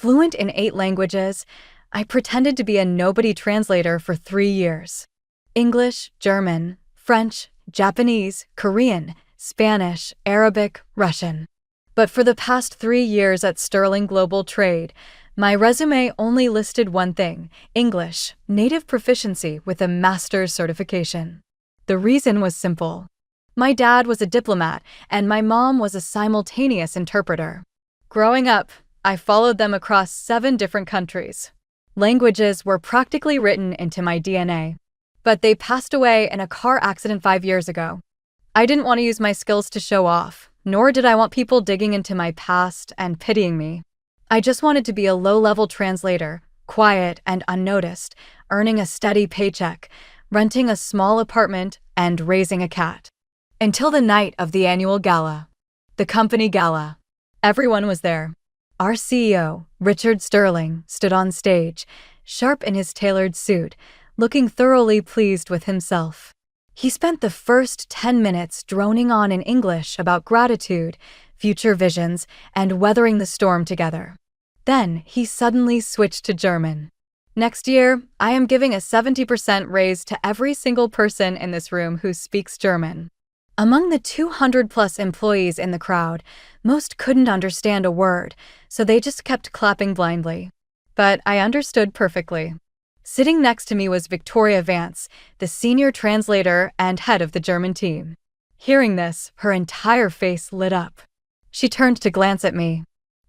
Fluent in 8 languages, I pretended to be a nobody translator for 3 years. English, German, French, Japanese, Korean, Spanish, Arabic, Russian. But for the past 3 years at Sterling Global Trade, my resume only listed one thing: English, native proficiency with a master's certification. The reason was simple. My dad was a diplomat, and my mom was a simultaneous interpreter. Growing up, I followed them across 7 different countries. Languages were practically written into my DNA. But they passed away in a car accident 5 years ago. I didn't want to use my skills to show off, nor did I want people digging into my past and pitying me. I just wanted to be a low-level translator, quiet and unnoticed, earning a steady paycheck, renting a small apartment, and raising a cat. Until the night of the annual gala. The company gala. Everyone was there. Our CEO, Richard Sterling, stood on stage, sharp in his tailored suit, looking thoroughly pleased with himself. He spent the first 10 minutes droning on in English about gratitude, future visions, and weathering the storm together. Then he suddenly switched to German. Next year, I am giving a 70% raise to every single person in this room who speaks German. Among the 200+ employees in the crowd, most couldn't understand a word, so they just kept clapping blindly. But I understood perfectly. Sitting next to me was Victoria Vance, the senior translator and head of the German team. Hearing this, her entire face lit up. She turned to glance at me.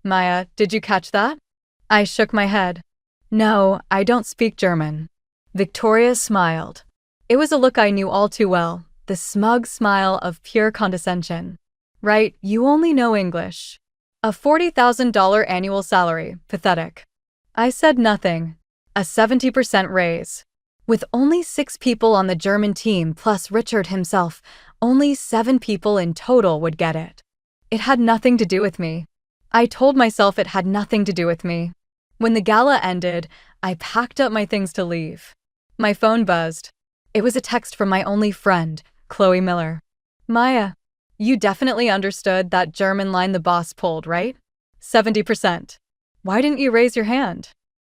"Maya, did you catch that?" I shook my head. "No, I don't speak German." Victoria smiled. It was a look I knew all too well, the smug smile of pure condescension. "Right, you only know English. A $40,000 annual salary, pathetic." I said nothing. A 70% raise. With only 6 people on the German team plus Richard himself, only 7 people in total would get it. It had nothing to do with me. I told myself it had nothing to do with me. When the gala ended, I packed up my things to leave. My phone buzzed. It was a text from my only friend, Chloe Miller. "Maya, you definitely understood that German line the boss pulled, right? 70%. Why didn't you raise your hand?"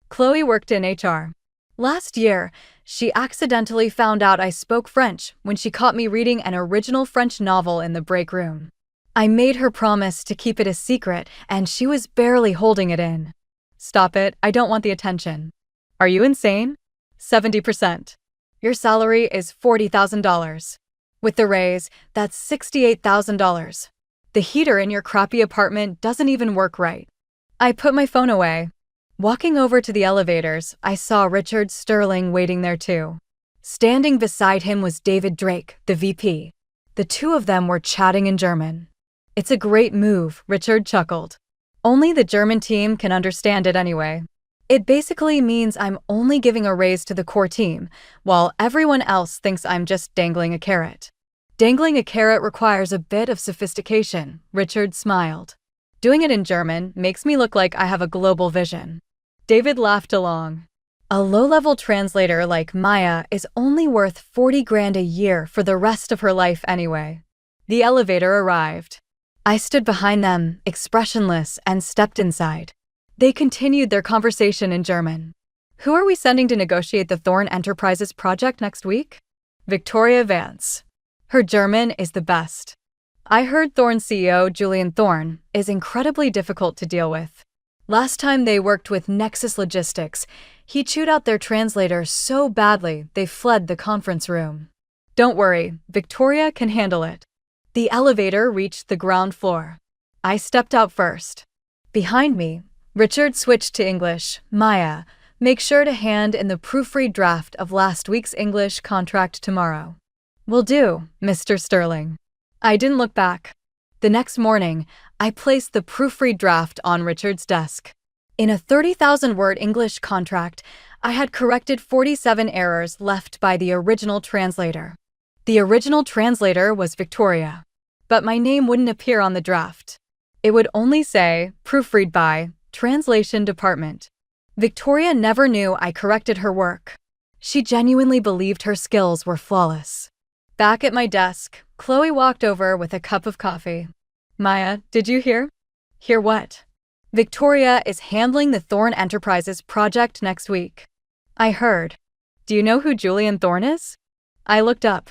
Chloe worked in HR. Last year, she accidentally found out I spoke French when she caught me reading an original French novel in the break room. I made her promise to keep it a secret, and she was barely holding it in. "Stop it, I don't want the attention." "Are you insane?" 70%. Your salary is $40,000. With the raise, that's $68,000. The heater in your crappy apartment doesn't even work right. I put my phone away. Walking over to the elevators, I saw Richard Sterling waiting there too. Standing beside him was David Drake, the VP. The two of them were chatting in German. "It's a great move," Richard chuckled. "Only the German team can understand it anyway. It basically means I'm only giving a raise to the core team, while everyone else thinks I'm just dangling a carrot." "Dangling a carrot requires a bit of sophistication," Richard smiled. "Doing it in German makes me look like I have a global vision." David laughed along. "A low-level translator like Maya is only worth 40 grand a year for the rest of her life anyway." The elevator arrived. I stood behind them, expressionless, and stepped inside. They continued their conversation in German. "Who are we sending to negotiate the Thorn Enterprises project next week?" "Victoria Vance. Her German is the best." I heard Thorn CEO Julian Thorn is incredibly difficult to deal with. Last time they worked with Nexus Logistics, he chewed out their translator so badly they fled the conference room. "Don't worry, Victoria can handle it." The elevator reached the ground floor. I stepped out first. Behind me, Richard switched to English. "Maya, make sure to hand in the proofread draft of last week's English contract tomorrow." "Will do, Mr. Sterling." I didn't look back. The next morning, I placed the proofread draft on Richard's desk. In a 30,000-word English contract, I had corrected 47 errors left by the original translator. The original translator was Victoria, but my name wouldn't appear on the draft. It would only say, "Proofread by Translation Department." Victoria never knew I corrected her work. She genuinely believed her skills were flawless. Back at my desk, Chloe walked over with a cup of coffee. "Maya, did you hear?" "Hear what?" Victoria is handling the Thorn Enterprises project next week. I heard. Do you know who Julian Thorn is? I looked up.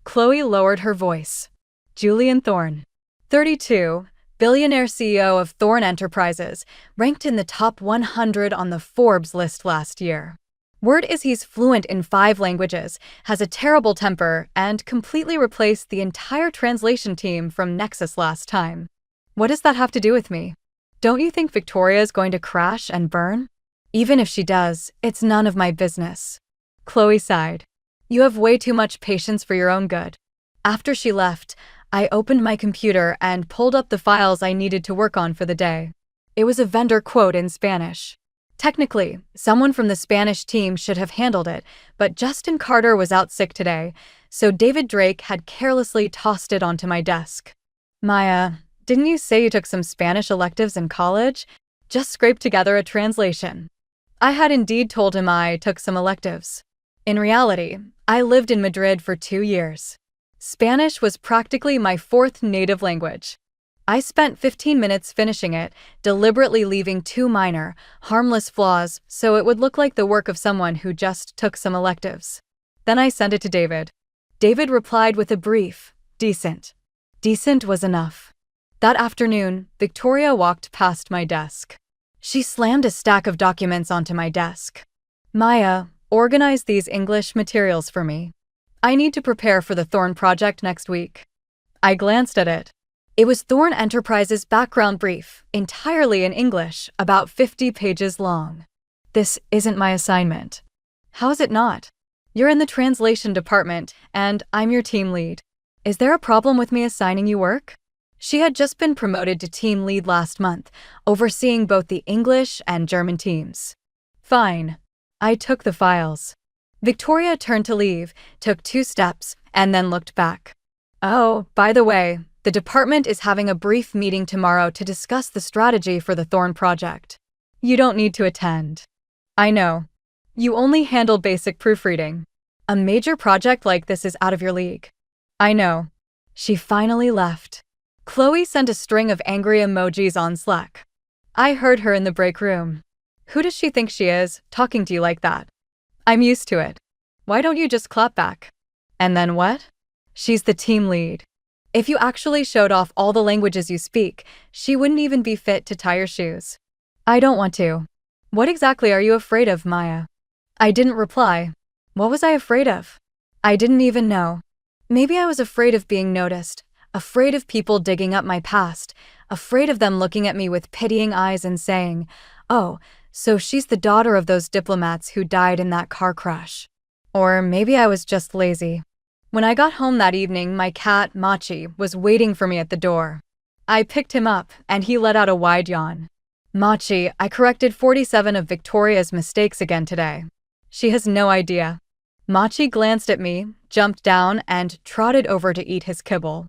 Chloe lowered her voice. Julian Thorn. 32, billionaire CEO of Thorn Enterprises, ranked in the top 100 on the Forbes list last year. Word is he's fluent in 5 languages, has a terrible temper, and completely replaced the entire translation team from Nexus last time. What does that have to do with me? Don't you think Victoria is going to crash and burn? Even if she does, it's none of my business. Chloe sighed. You have way too much patience for your own good. After she left, I opened my computer and pulled up the files I needed to work on for the day. It was a vendor quote in Spanish. Technically, someone from the Spanish team should have handled it, but Justin Carter was out sick today, so David Drake had carelessly tossed it onto my desk. Maya, didn't you say you took some Spanish electives in college? Just scraped together a translation. I had indeed told him I took some electives. In reality, I lived in Madrid for 2 years. Spanish was practically my 4th native language. I spent 15 minutes finishing it, deliberately leaving 2 minor, harmless flaws so it would look like the work of someone who just took some electives. Then I sent it to David. David replied with a brief, decent. Decent was enough. That afternoon, Victoria walked past my desk. She slammed a stack of documents onto my desk. Maya, organize these English materials for me. I need to prepare for the Thorn project next week. I glanced at it. It was Thorn Enterprises' background brief, entirely in English, about 50 pages long. This isn't my assignment. How is it not? You're in the translation department, and I'm your team lead. Is there a problem with me assigning you work? She had just been promoted to team lead last month, overseeing both the English and German teams. Fine. I took the files. Victoria turned to leave, took 2 steps, and then looked back. Oh, by the way, the department is having a brief meeting tomorrow to discuss the strategy for the Thorn project. You don't need to attend. I know. You only handle basic proofreading. A major project like this is out of your league. I know. She finally left. Chloe sent a string of angry emojis on Slack. I heard her in the break room. Who does she think she is, talking to you like that? I'm used to it. Why don't you just clap back? And then what? She's the team lead. If you actually showed off all the languages you speak, she wouldn't even be fit to tie your shoes. I don't want to. What exactly are you afraid of, Maya? I didn't reply. What was I afraid of? I didn't even know. Maybe I was afraid of being noticed, afraid of people digging up my past, afraid of them looking at me with pitying eyes and saying, "Oh, so she's the daughter of those diplomats who died in that car crash." Or maybe I was just lazy. When I got home that evening, my cat, Machi, was waiting for me at the door. I picked him up, and he let out a wide yawn. Machi, I corrected 47 of Victoria's mistakes again today. She has no idea. Machi glanced at me, jumped down, and trotted over to eat his kibble.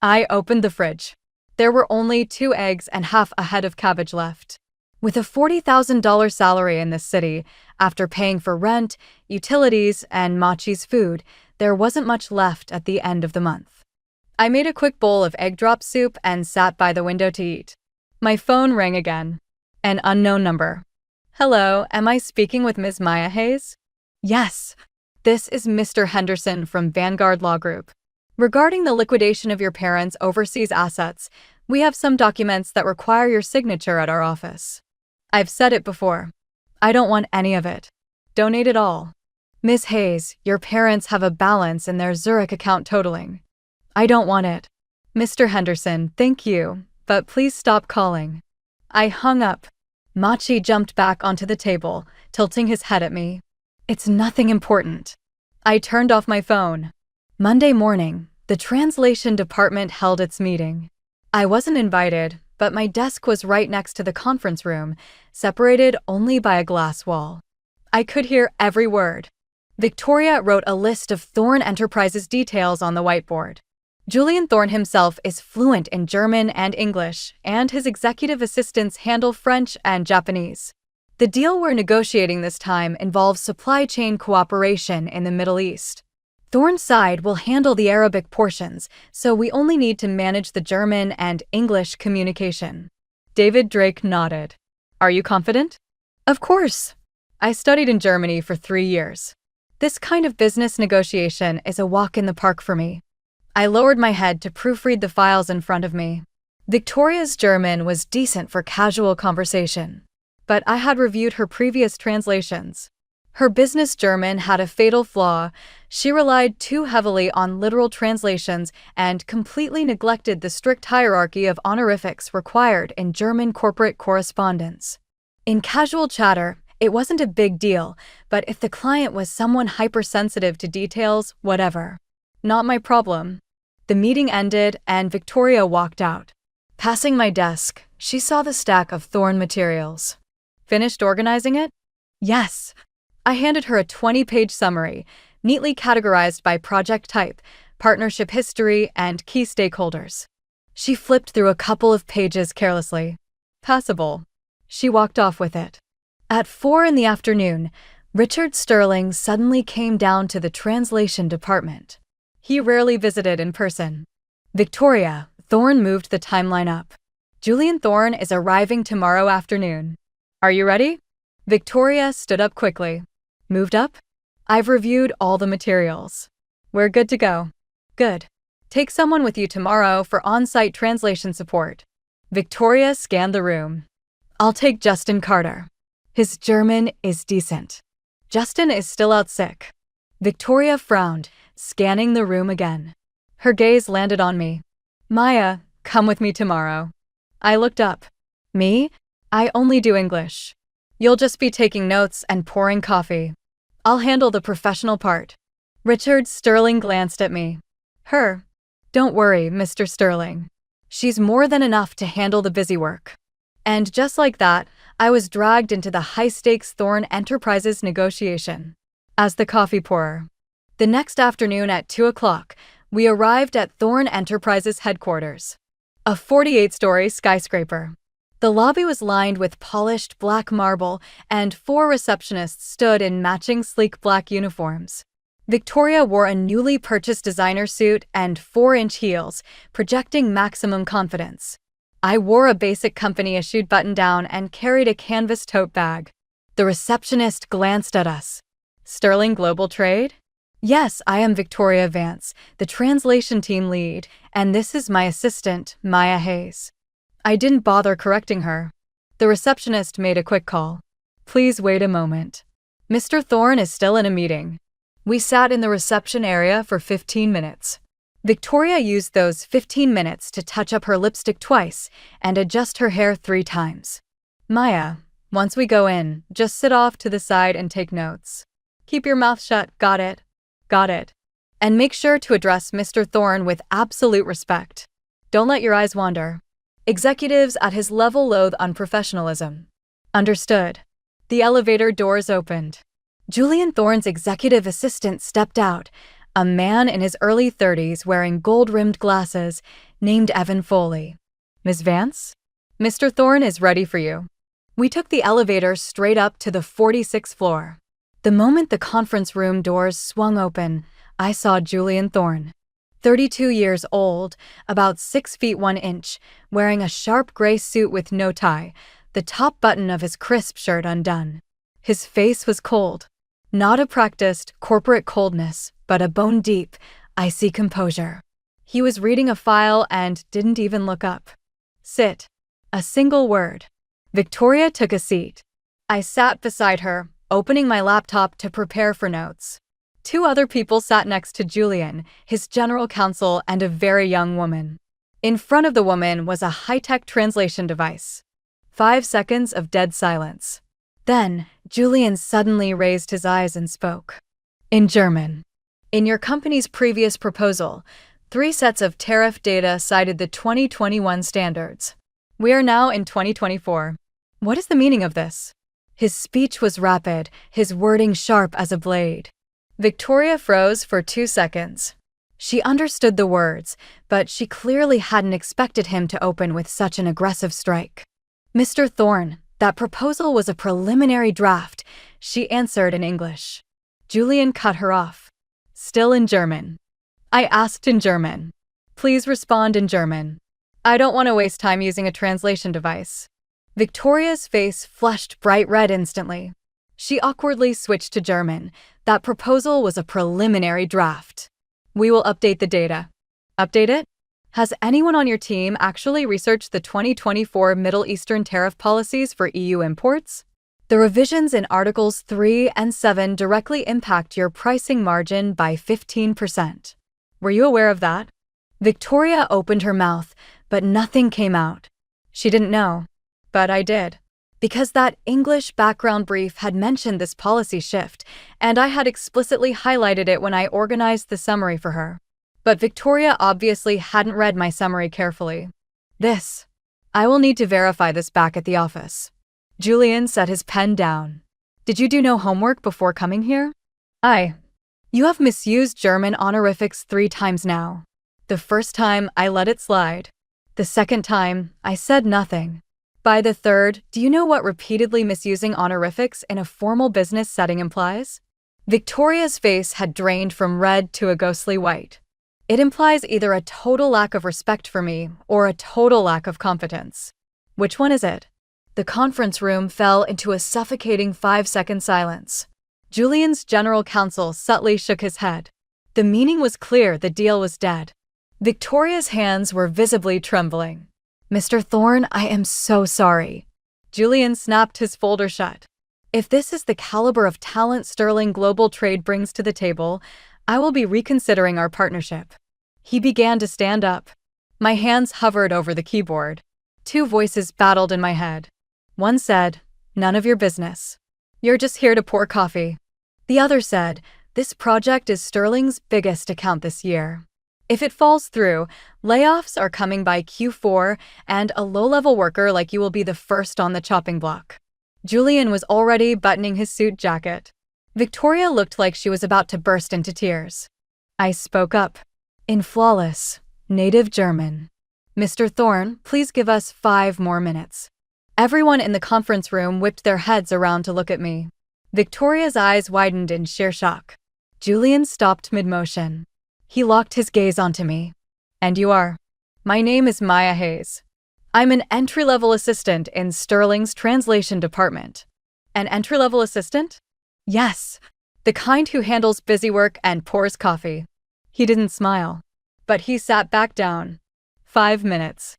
I opened the fridge. There were only 2 eggs and half a head of cabbage left. With a $40,000 salary in this city, after paying for rent, utilities, and Machi's food, there wasn't much left at the end of the month. I made a quick bowl of egg drop soup and sat by the window to eat. My phone rang again. An unknown number. Hello, am I speaking with Ms. Maya Hayes? Yes. This is Mr. Henderson from Vanguard Law Group. Regarding the liquidation of your parents' overseas assets, we have some documents that require your signature at our office. I've said it before. I don't want any of it. Donate it all. Ms. Hayes, your parents have a balance in their Zurich account totaling. I don't want it. Mr. Henderson, thank you, but please stop calling. I hung up. Machi jumped back onto the table, tilting his head at me. It's nothing important. I turned off my phone. Monday morning, the translation department held its meeting. I wasn't invited, but my desk was right next to the conference room, separated only by a glass wall. I could hear every word. Victoria wrote a list of Thorn Enterprises details on the whiteboard. Julian Thorn himself is fluent in German and English, and his executive assistants handle French and Japanese. The deal we're negotiating this time involves supply chain cooperation in the Middle East. Thorn's side will handle the Arabic portions, so we only need to manage the German and English communication. David Drake nodded. Are you confident? Of course. I studied in Germany for 3 years. This kind of business negotiation is a walk in the park for me. I lowered my head to proofread the files in front of me. Victoria's German was decent for casual conversation, but I had reviewed her previous translations. Her business German had a fatal flaw. She relied too heavily on literal translations and completely neglected the strict hierarchy of honorifics required in German corporate correspondence. In casual chatter, it wasn't a big deal, but if the client was someone hypersensitive to details, whatever. Not my problem. The meeting ended and Victoria walked out. Passing my desk, she saw the stack of Thorn materials. Finished organizing it? Yes. I handed her a 20-page summary, neatly categorized by project type, partnership history, and key stakeholders. She flipped through a couple of pages carelessly. Passable. She walked off with it. At 4 in the afternoon, Richard Sterling suddenly came down to the translation department. He rarely visited in person. Victoria, Thorn moved the timeline up. Julian Thorn is arriving tomorrow afternoon. Are you ready? Victoria stood up quickly. Moved up? I've reviewed all the materials. We're good to go. Good. Take someone with you tomorrow for on-site translation support. Victoria scanned the room. I'll take Justin Carter. His German is decent. Justin is still out sick. Victoria frowned, scanning the room again. Her gaze landed on me. Maya, come with me tomorrow. I looked up. Me? I only do English. You'll just be taking notes and pouring coffee. I'll handle the professional part. Richard Sterling glanced at me. Her? Don't worry, Mr. Sterling. She's more than enough to handle the busy work. And just like that, I was dragged into the high-stakes Thorn Enterprises negotiation. As the coffee pourer. The next afternoon at 2 o'clock, we arrived at Thorn Enterprises headquarters. A 48-story skyscraper. The lobby was lined with polished black marble, and 4 receptionists stood in matching sleek black uniforms. Victoria wore a newly purchased designer suit and 4-inch heels, projecting maximum confidence. I wore a basic company-issued button-down and carried a canvas tote bag. The receptionist glanced at us. Sterling Global Trade? Yes, I am Victoria Vance, the translation team lead, and this is my assistant, Maya Hayes. I didn't bother correcting her. The receptionist made a quick call. Please wait a moment. Mr. Thorn is still in a meeting. We sat in the reception area for 15 minutes. Victoria used those 15 minutes to touch up her lipstick twice and adjust her hair 3 times. Maya, once we go in, just sit off to the side and take notes. Keep your mouth shut, got it? Got it. And make sure to address Mr. Thorn with absolute respect. Don't let your eyes wander. Executives at his level loathe unprofessionalism. Understood. The elevator doors opened. Julian Thorn's executive assistant stepped out, a man in his early 30s wearing gold-rimmed glasses, named Evan Foley. Ms. Vance? Mr. Thorn is ready for you. We took the elevator straight up to the 46th floor. The moment the conference room doors swung open, I saw Julian Thorn. 32 years old, about 6 feet 1 inch, wearing a sharp gray suit with no tie, the top button of his crisp shirt undone. His face was cold. Not a practiced, corporate coldness, but a bone-deep, icy composure. He was reading a file and didn't even look up. Sit. A single word. Victoria took a seat. I sat beside her, opening my laptop to prepare for notes. 2 other people sat next to Julian, his general counsel, and a very young woman. In front of the woman was a high-tech translation device. 5 seconds of dead silence. Then, Julian suddenly raised his eyes and spoke. In German. In your company's previous proposal, 3 sets of tariff data cited the 2021 standards. We are now in 2024. What is the meaning of this? His speech was rapid, his wording sharp as a blade. Victoria froze for 2 seconds. She understood the words, but she clearly hadn't expected him to open with such an aggressive strike. Mr. Thorn, that proposal was a preliminary draft, she answered in English. Julian cut her off. Still in German. I asked in German. Please respond in German. I don't want to waste time using a translation device. Victoria's face flushed bright red instantly. She awkwardly switched to German. That proposal was a preliminary draft. We will update the data. Update it? Has anyone on your team actually researched the 2024 Middle Eastern tariff policies for EU imports? The revisions in Articles 3 and 7 directly impact your pricing margin by 15%. Were you aware of that? Victoria opened her mouth, but nothing came out. She didn't know. But I did. Because that English background brief had mentioned this policy shift, and I had explicitly highlighted it when I organized the summary for her. But Victoria obviously hadn't read my summary carefully. I will need to verify this back at the office. Julian set his pen down. Did you do no homework before coming here? You have misused German honorifics 3 times now. The first time, I let it slide. The second time, I said nothing. By the third, do you know what repeatedly misusing honorifics in a formal business setting implies? Victoria's face had drained from red to a ghostly white. It implies either a total lack of respect for me or a total lack of competence. Which one is it? The conference room fell into a suffocating 5-second silence. Julian's general counsel subtly shook his head. The meaning was clear, the deal was dead. Victoria's hands were visibly trembling. Mr. Thorne, I am so sorry. Julian snapped his folder shut. If this is the caliber of talent Sterling Global Trade brings to the table, I will be reconsidering our partnership. He began to stand up. My hands hovered over the keyboard. 2 voices battled in my head. One said, "None of your business. You're just here to pour coffee." The other said, "This project is Sterling's biggest account this year. If it falls through, layoffs are coming by Q4, and a low-level worker like you will be the first on the chopping block." Julian was already buttoning his suit jacket. Victoria looked like she was about to burst into tears. I spoke up, in flawless, native German. "Mr. Thorne, please give us 5 more minutes." Everyone in the conference room whipped their heads around to look at me. Victoria's eyes widened in sheer shock. Julian stopped mid-motion. He locked his gaze onto me. "And you are?" "My name is Maya Hayes. I'm an entry-level assistant in Sterling's translation department." "An entry-level assistant?" "Yes, the kind who handles busy work and pours coffee." He didn't smile, but he sat back down. 5 minutes.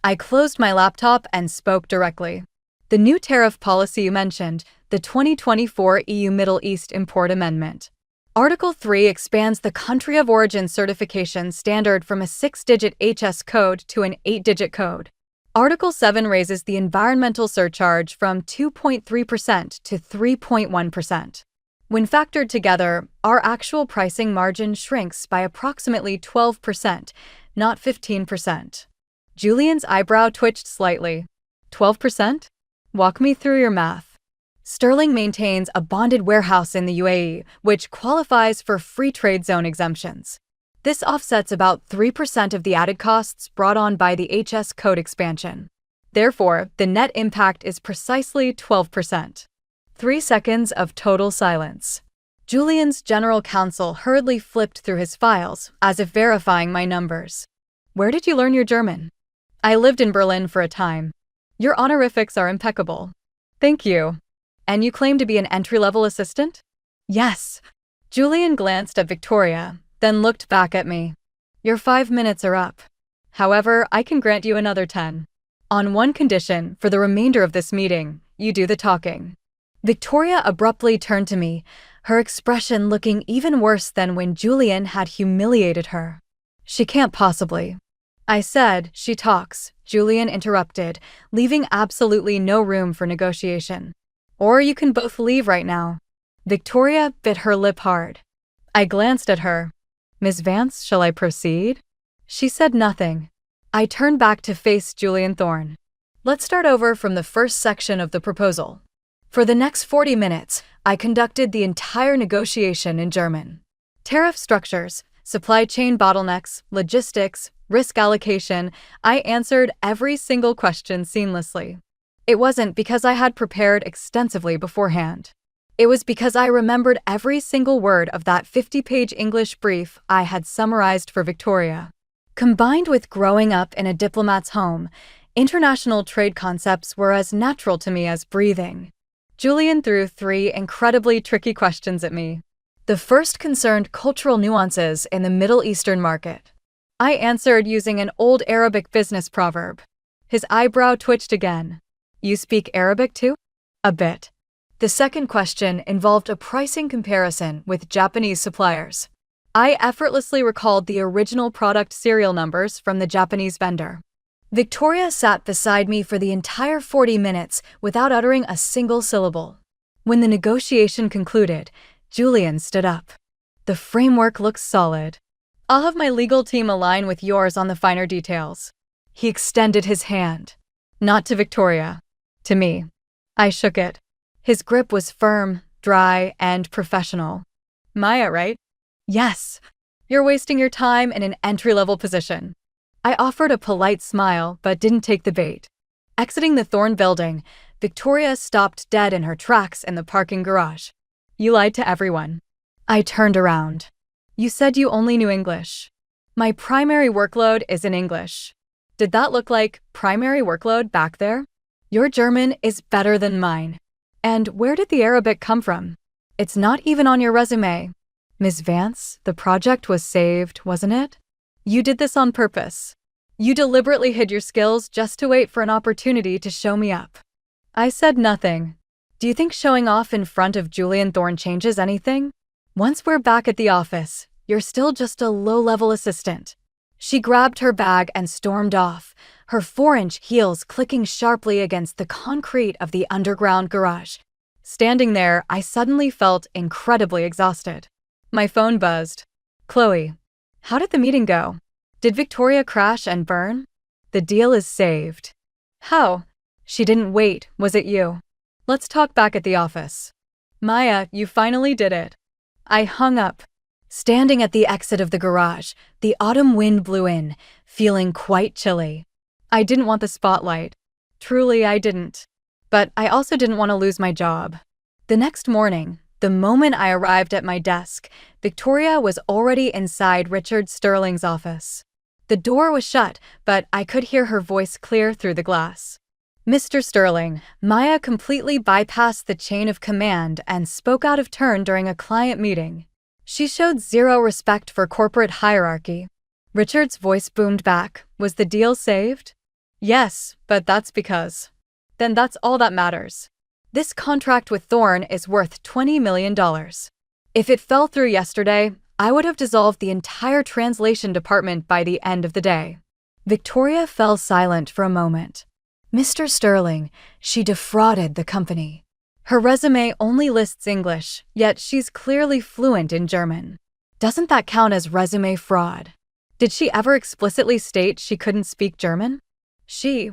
I closed my laptop and spoke directly. "The new tariff policy you mentioned, the 2024 EU Middle East Import Amendment. Article 3 expands the country of origin certification standard from a 6-digit HS code to an 8-digit code. Article 7 raises the environmental surcharge from 2.3% to 3.1%. When factored together, our actual pricing margin shrinks by approximately 12%, not 15%. Julian's eyebrow twitched slightly. 12%? Walk me through your math. Sterling maintains a bonded warehouse in the UAE, which qualifies for free trade zone exemptions. This offsets about 3% of the added costs brought on by the HS code expansion. Therefore, the net impact is precisely 12%. 3 seconds of total silence. Julian's general counsel hurriedly flipped through his files, as if verifying my numbers. "Where did you learn your German?" "I lived in Berlin for a time." "Your honorifics are impeccable." "Thank you." "And you claim to be an entry-level assistant?" "Yes." Julian glanced at Victoria, then looked back at me. "Your 5 minutes are up. However, I can grant you another 10. On one condition, for the remainder of this meeting, you do the talking." Victoria abruptly turned to me, her expression looking even worse than when Julian had humiliated her. "She can't possibly." I said, "She talks," Julian interrupted, leaving absolutely no room for negotiation. "Or you can both leave right now." Victoria bit her lip hard. I glanced at her. "Ms. Vance, shall I proceed?" She said nothing. I turned back to face Julian Thorne. "Let's start over from the first section of the proposal." For the next 40 minutes, I conducted the entire negotiation in German. Tariff structures, supply chain bottlenecks, logistics, risk allocation, I answered every single question seamlessly. It wasn't because I had prepared extensively beforehand. It was because I remembered every single word of that 50-page English brief I had summarized for Victoria. Combined with growing up in a diplomat's home, international trade concepts were as natural to me as breathing. Julian threw three incredibly tricky questions at me. The first concerned cultural nuances in the Middle Eastern market. I answered using an old Arabic business proverb. His eyebrow twitched again. You speak Arabic too? A bit. The second question involved a pricing comparison with Japanese suppliers. I effortlessly recalled the original product serial numbers from the Japanese vendor. Victoria sat beside me for the entire 40 minutes without uttering a single syllable. When the negotiation concluded, Julian stood up. The framework looks solid. I'll have my legal team align with yours on the finer details. He extended his hand. Not to Victoria. To me. I shook it. His grip was firm, dry, and professional. Maya, right? Yes. You're wasting your time in an entry-level position. I offered a polite smile, but didn't take the bait. Exiting the Thorn building, Victoria stopped dead in her tracks in the parking garage. You lied to everyone. I turned around. You said you only knew English. My primary workload is in English. Did that look like primary workload back there? Your German is better than mine. And where did the Arabic come from? It's not even on your resume. Ms. Vance, the project was saved, wasn't it? You did this on purpose. You deliberately hid your skills just to wait for an opportunity to show me up. I said nothing. Do you think showing off in front of Julian Thorn changes anything? Once we're back at the office, you're still just a low-level assistant. She grabbed her bag and stormed off, her 4-inch heels clicking sharply against the concrete of the underground garage. Standing there, I suddenly felt incredibly exhausted. My phone buzzed. Chloe, how did the meeting go? Did Victoria crash and burn? The deal is saved. How? She didn't wait, was it you? Let's talk back at the office. Maya, you finally did it. I hung up. Standing at the exit of the garage, the autumn wind blew in, feeling quite chilly. I didn't want the spotlight. Truly, I didn't. But I also didn't want to lose my job. The next morning, the moment I arrived at my desk, Victoria was already inside Richard Sterling's office. The door was shut, but I could hear her voice clear through the glass. Mr. Sterling, Maya completely bypassed the chain of command and spoke out of turn during a client meeting. She showed zero respect for corporate hierarchy. Richard's voice boomed back. Was the deal saved? Yes, but that's because. Then that's all that matters. This contract with Thorn is worth $20 million. If it fell through yesterday, I would have dissolved the entire translation department by the end of the day. Victoria fell silent for a moment. Mr. Sterling, she defrauded the company. Her resume only lists English, yet she's clearly fluent in German. Doesn't that count as resume fraud? Did she ever explicitly state she couldn't speak German? She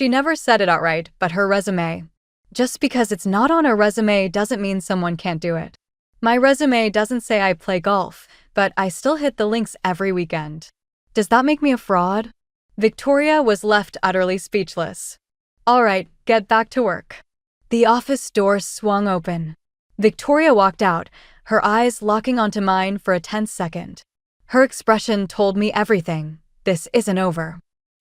never said it outright, but her resume. Just because it's not on a resume doesn't mean someone can't do it. My resume doesn't say I play golf, but I still hit the links every weekend. Does that make me a fraud? Victoria was left utterly speechless. All right, get back to work. The office door swung open. Victoria walked out, her eyes locking onto mine for a tense second. Her expression told me everything. This isn't over.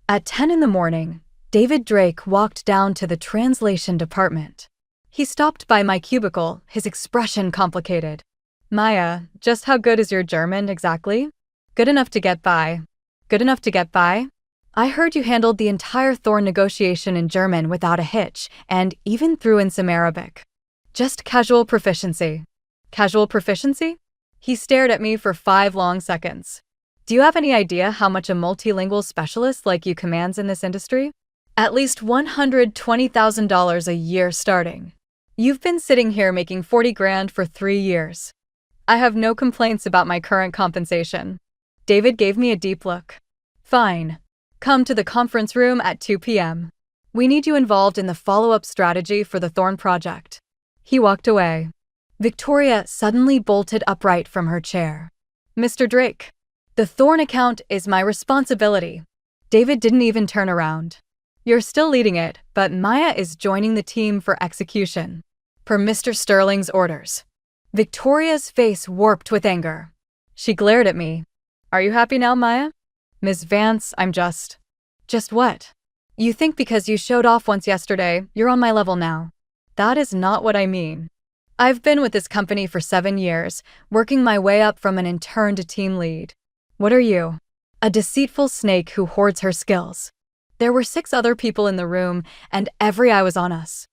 At 10 in the morning, David Drake walked down to the translation department. He stopped by my cubicle, his expression complicated. Maya, just how good is your German exactly? Good enough to get by. Good enough to get by? I heard you handled the entire Thorn negotiation in German without a hitch, and even threw in some Arabic. Just casual proficiency. Casual proficiency? He stared at me for 5 long seconds. Do you have any idea how much a multilingual specialist like you commands in this industry? At least $120,000 a year starting. You've been sitting here making 40 grand for 3 years. I have no complaints about my current compensation. David gave me a deep look. Fine. Come to the conference room at 2 p.m. We need you involved in the follow-up strategy for the Thorn project. He walked away. Victoria suddenly bolted upright from her chair. Mr. Drake, the Thorn account is my responsibility. David didn't even turn around. You're still leading it, but Maya is joining the team for execution. Per Mr. Sterling's orders. Victoria's face warped with anger. She glared at me. Are you happy now, Maya? Ms. Vance, I'm just. Just what? You think because you showed off once yesterday, you're on my level now. That is not what I mean. I've been with this company for 7 years, working my way up from an intern to team lead. What are you? A deceitful snake who hoards her skills. There were 6 other people in the room, and every eye was on us.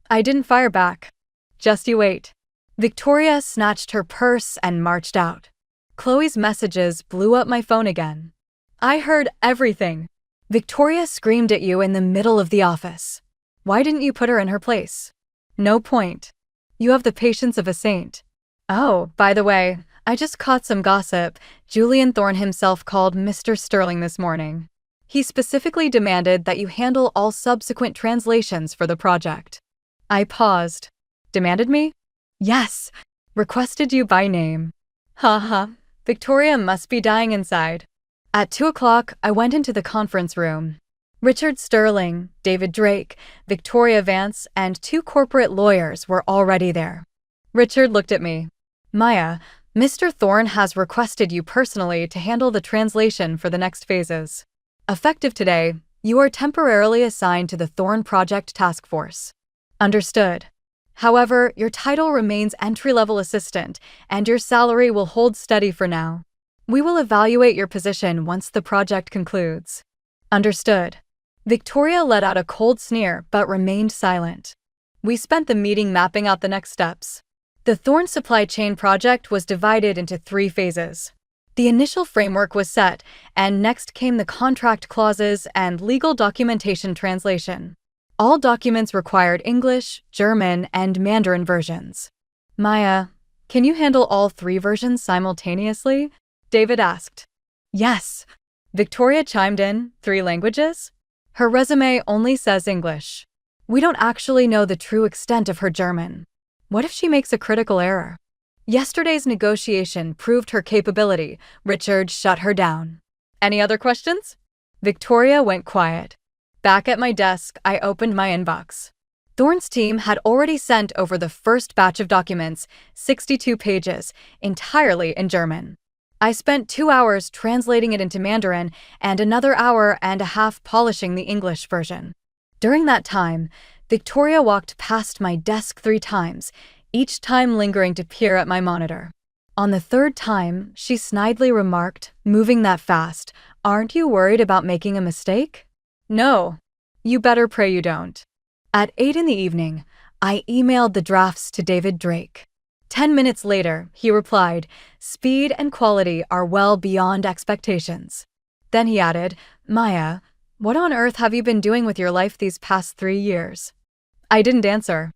I didn't fire back. Just you wait. Victoria snatched her purse and marched out. Chloe's messages blew up my phone again. I heard everything. Victoria screamed at you in the middle of the office. Why didn't you put her in her place? No point. You have the patience of a saint. Oh, by the way, I just caught some gossip. Julian Thorne himself called Mr. Sterling this morning. He specifically demanded that you handle all subsequent translations for the project. I paused. Demanded me? Yes. Requested you by name. Haha. Victoria must be dying inside. At 2 o'clock, I went into the conference room. Richard Sterling, David Drake, Victoria Vance, and 2 corporate lawyers were already there. Richard looked at me. Maya, Mr. Thorne has requested you personally to handle the translation for the next phases. Effective today, you are temporarily assigned to the Thorne Project Task Force. Understood. However, your title remains entry-level assistant, and your salary will hold steady for now. We will evaluate your position once the project concludes. Understood. Victoria let out a cold sneer but remained silent. We spent the meeting mapping out the next steps. The Thorne supply chain project was divided into 3 phases. The initial framework was set, and next came the contract clauses and legal documentation translation. All documents required English, German, and Mandarin versions. Maya, can you handle all 3 versions simultaneously? David asked. Yes. Victoria chimed in, 3 languages? Her resume only says English. We don't actually know the true extent of her German. What if she makes a critical error? Yesterday's negotiation proved her capability. Richard shut her down. Any other questions? Victoria went quiet. Back at my desk, I opened my inbox. Thorne's team had already sent over the first batch of documents, 62 pages, entirely in German. I spent 2 hours translating it into Mandarin and another hour and a half polishing the English version. During that time, Victoria walked past my desk 3 times, each time lingering to peer at my monitor. On the 3rd time, she snidely remarked, moving that fast, "Aren't you worried about making a mistake?" No. You better pray you don't. At 8 in the evening, I emailed the drafts to David Drake. 10 minutes later, he replied, "Speed and quality are well beyond expectations." Then he added, "Maya, what on earth have you been doing with your life these past 3 years?" I didn't answer.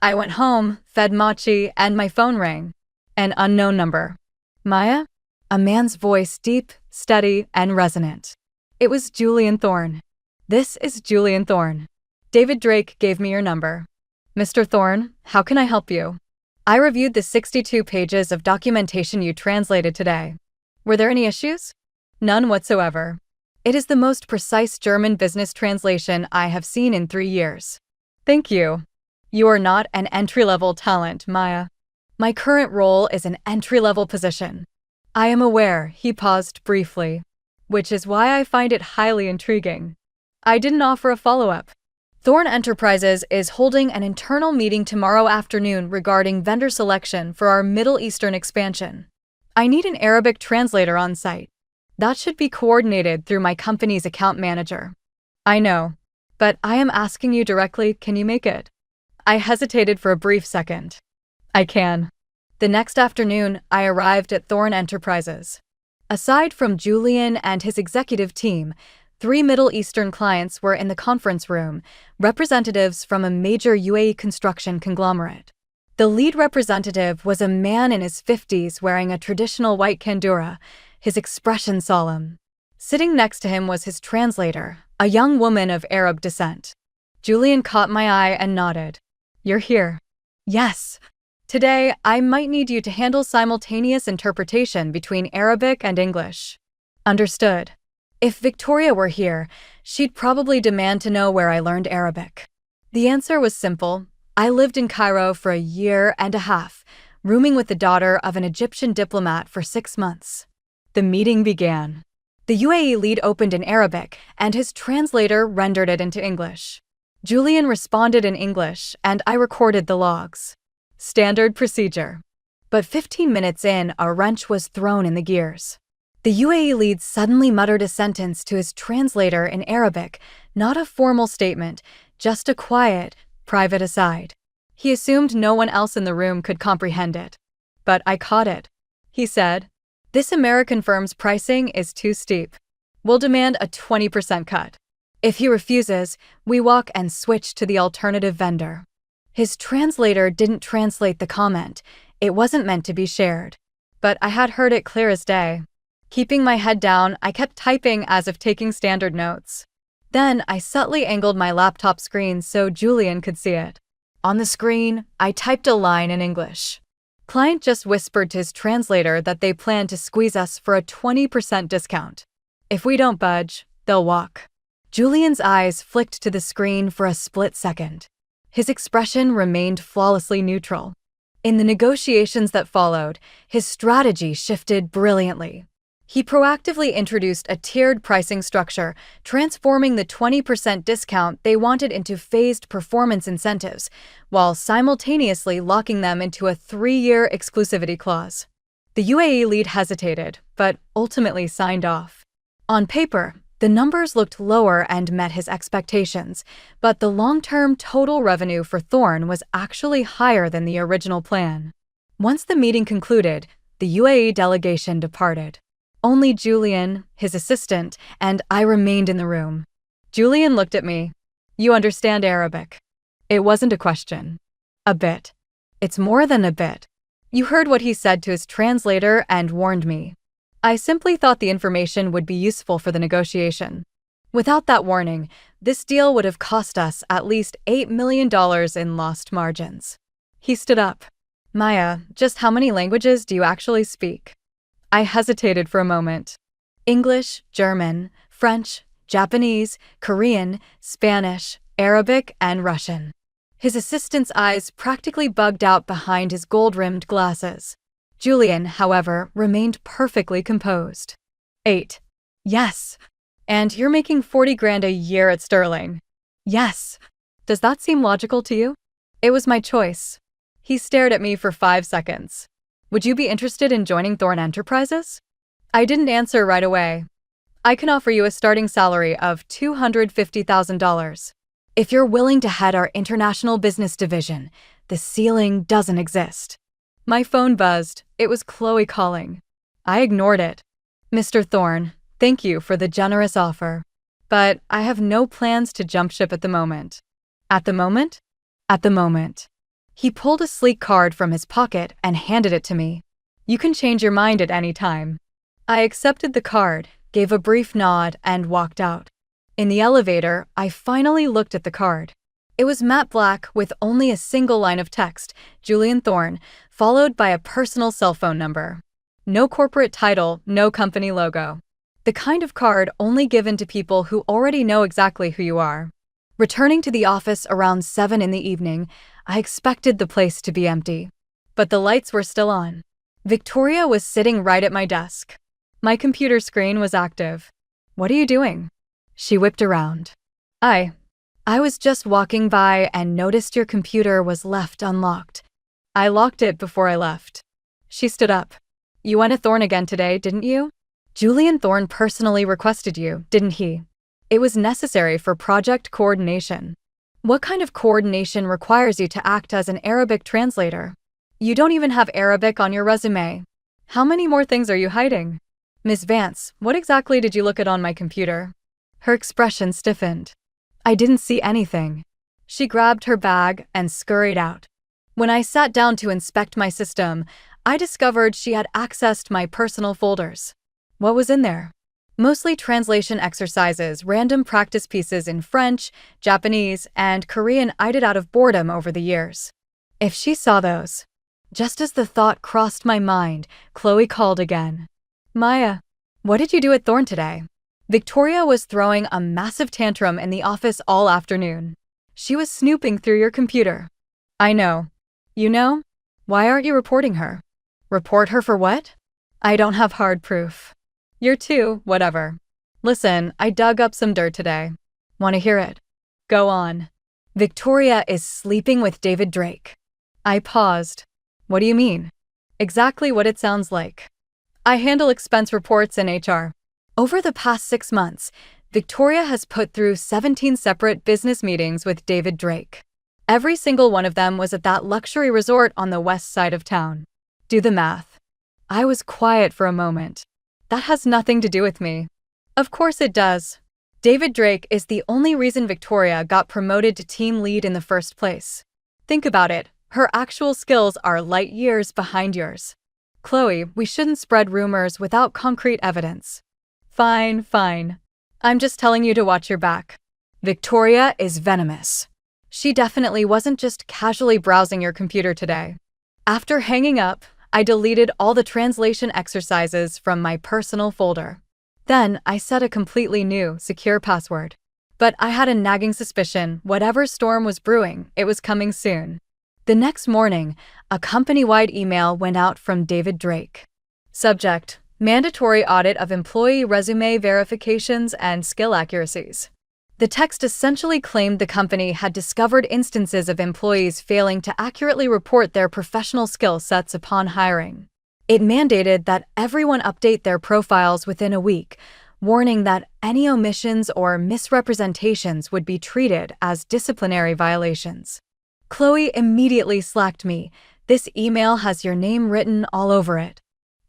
I went home, fed Machi, and my phone rang. An unknown number. Maya? A man's voice, deep, steady, and resonant. It was Julian Thorne. This is Julian Thorne. David Drake gave me your number. Mr. Thorne, how can I help you? I reviewed the 62 pages of documentation you translated today. Were there any issues? None whatsoever. It is the most precise German business translation I have seen in 3 years. Thank you. You are not an entry-level talent, Maya. My current role is an entry-level position. I am aware, he paused briefly, which is why I find it highly intriguing. I didn't offer a follow-up. Thorne Enterprises is holding an internal meeting tomorrow afternoon regarding vendor selection for our Middle Eastern expansion. I need an Arabic translator on site. That should be coordinated through my company's account manager. I know, but I am asking you directly, can you make it? I hesitated for a brief second. I can. The next afternoon, I arrived at Thorne Enterprises. Aside from Julian and his executive team, 3 Middle Eastern clients were in the conference room, representatives from a major UAE construction conglomerate. The lead representative was a man in his 50s wearing a traditional white kandura, his expression solemn. Sitting next to him was his translator, a young woman of Arab descent. Julian caught my eye and nodded. You're here. Yes. Today, I might need you to handle simultaneous interpretation between Arabic and English. Understood. If Victoria were here, she'd probably demand to know where I learned Arabic. The answer was simple. I lived in Cairo for a year and a half, rooming with the daughter of an Egyptian diplomat for 6 months. The meeting began. The UAE lead opened in Arabic, and his translator rendered it into English. Julian responded in English, and I recorded the logs. Standard procedure. But 15 minutes in, a wrench was thrown in the gears. The UAE lead suddenly muttered a sentence to his translator in Arabic, not a formal statement, just a quiet, private aside. He assumed no one else in the room could comprehend it. But I caught it. He said, "This American firm's pricing is too steep. We'll demand a 20% cut. If he refuses, we walk and switch to the alternative vendor." His translator didn't translate the comment. It wasn't meant to be shared. But I had heard it clear as day. Keeping my head down, I kept typing as if taking standard notes. Then I subtly angled my laptop screen so Julian could see it. On the screen, I typed a line in English. Client just whispered to his translator that they plan to squeeze us for a 20% discount. If we don't budge, they'll walk. Julian's eyes flicked to the screen for a split second. His expression remained flawlessly neutral. In the negotiations that followed, his strategy shifted brilliantly. He proactively introduced a tiered pricing structure, transforming the 20% discount they wanted into phased performance incentives, while simultaneously locking them into a 3-year exclusivity clause. The UAE lead hesitated, but ultimately signed off. On paper, the numbers looked lower and met his expectations, but the long-term total revenue for Thorn was actually higher than the original plan. Once the meeting concluded, the UAE delegation departed. Only Julian, his assistant, and I remained in the room. Julian looked at me. "You understand Arabic?" It wasn't a question. "A bit." "It's more than a bit. You heard what he said to his translator and warned me." I simply thought the information would be useful for the negotiation. Without that warning, this deal would have cost us at least $8 million in lost margins. He stood up. "Maya, just how many languages do you actually speak?" I hesitated for a moment. "English, German, French, Japanese, Korean, Spanish, Arabic, and Russian." His assistant's eyes practically bugged out behind his gold-rimmed glasses. Julian, however, remained perfectly composed. 8. "Yes. And you're making 40 grand a year at Sterling." "Yes. Does that seem logical to you?" It was my choice. He stared at me for 5 seconds. "Would you be interested in joining Thorn Enterprises?" I didn't answer right away. "I can offer you a starting salary of $250,000. If you're willing to head our international business division, the ceiling doesn't exist." My phone buzzed. It was Chloe calling. I ignored it. "Mr. Thorn, thank you for the generous offer. But I have no plans to jump ship at the moment." "At the moment?" "At the moment." He pulled a sleek card from his pocket and handed it to me. "You can change your mind at any time." I accepted the card, gave a brief nod, and walked out. In the elevator, I finally looked at the card. It was matte black with only a single line of text, Julian Thorn, followed by a personal cell phone number. No corporate title, no company logo. The kind of card only given to people who already know exactly who you are. Returning to the office around 7 in the evening, I expected the place to be empty. But the lights were still on. Victoria was sitting right at my desk. My computer screen was active. "What are you doing?" She whipped around. I was just walking by and noticed your computer was left unlocked. I locked it before I left." She stood up. "You went to Thorn again today, didn't you?" "Julian Thorn personally requested you, didn't he?" "It was necessary for project coordination." "What kind of coordination requires you to act as an Arabic translator? You don't even have Arabic on your resume. How many more things are you hiding?" "Miss Vance, what exactly did you look at on my computer?" Her expression stiffened. "I didn't see anything." She grabbed her bag and scurried out. When I sat down to inspect my system, I discovered she had accessed my personal folders. What was in there? Mostly translation exercises, random practice pieces in French, Japanese, and Korean I did out of boredom over the years. If she saw those. Just as the thought crossed my mind, Chloe called again. "Maya, what did you do at Thorn today?" Victoria was throwing a massive tantrum in the office all afternoon. "She was snooping through your computer." "I know." "You know? Why aren't you reporting her?" "Report her for what?" "I don't have hard proof." "You're too, whatever." Listen, I dug up some dirt today. Want to hear it? Go on. Victoria is sleeping with David Drake. I paused. What do you mean? Exactly what it sounds like. I handle expense reports in HR. Over the past 6 months, Victoria has put through 17 separate business meetings with David Drake. Every single one of them was at that luxury resort on the west side of town. Do the math. I was quiet for a moment. That has nothing to do with me. Of course it does. David Drake is the only reason Victoria got promoted to team lead in the first place. Think about it. Her actual skills are light years behind yours. Chloe, we shouldn't spread rumors without concrete evidence. Fine. I'm just telling you to watch your back. Victoria is venomous. She definitely wasn't just casually browsing your computer today. After hanging up, I deleted all the translation exercises from my personal folder. Then I set a completely new, secure password. But I had a nagging suspicion whatever storm was brewing, it was coming soon. The next morning, a company-wide email went out from David Drake. Subject: Mandatory audit of employee resume verifications and skill accuracies. The text essentially claimed the company had discovered instances of employees failing to accurately report their professional skill sets upon hiring. It mandated that everyone update their profiles within a week, warning that any omissions or misrepresentations would be treated as disciplinary violations. Chloe immediately slacked me. This email has your name written all over it.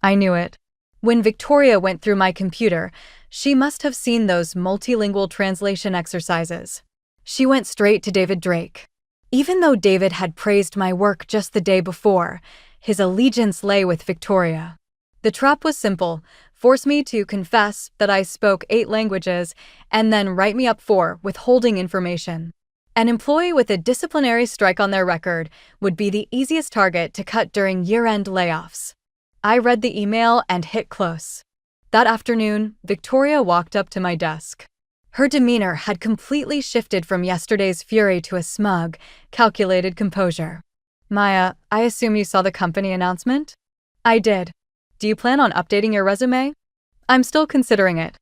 I knew it. When Victoria went through my computer, she must have seen those multilingual translation exercises. She went straight to David Drake. Even though David had praised my work just the day before, his allegiance lay with Victoria. The trap was simple: force me to confess that I spoke 8 languages and then write me up for withholding information. An employee with a disciplinary strike on their record would be the easiest target to cut during year-end layoffs. I read the email and hit close. That afternoon, Victoria walked up to my desk. Her demeanor had completely shifted from yesterday's fury to a smug, calculated composure. Maya, I assume you saw the company announcement? I did. Do you plan on updating your resume? I'm still considering it.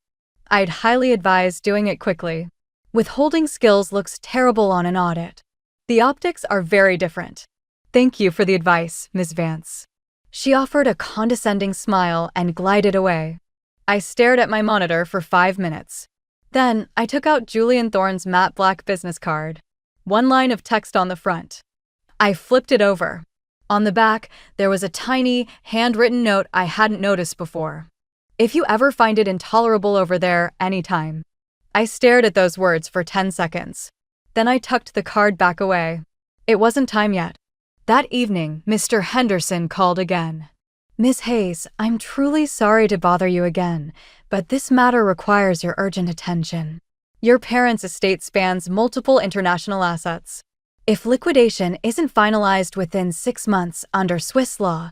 I'd highly advise doing it quickly. Withholding skills looks terrible on an audit. The optics are very different. Thank you for the advice, Ms. Vance. She offered a condescending smile and glided away. I stared at my monitor for 5 minutes. Then I took out Julian Thorne's matte black business card. 1 line of text on the front. I flipped it over. On the back, there was a tiny, handwritten note I hadn't noticed before. If you ever find it intolerable over there, anytime. I stared at those words for 10 seconds. Then I tucked the card back away. It wasn't time yet. That evening, Mr. Henderson called again. Ms. Hayes, I'm truly sorry to bother you again, but this matter requires your urgent attention. Your parents' estate spans multiple international assets. If liquidation isn't finalized within 6 months under Swiss law,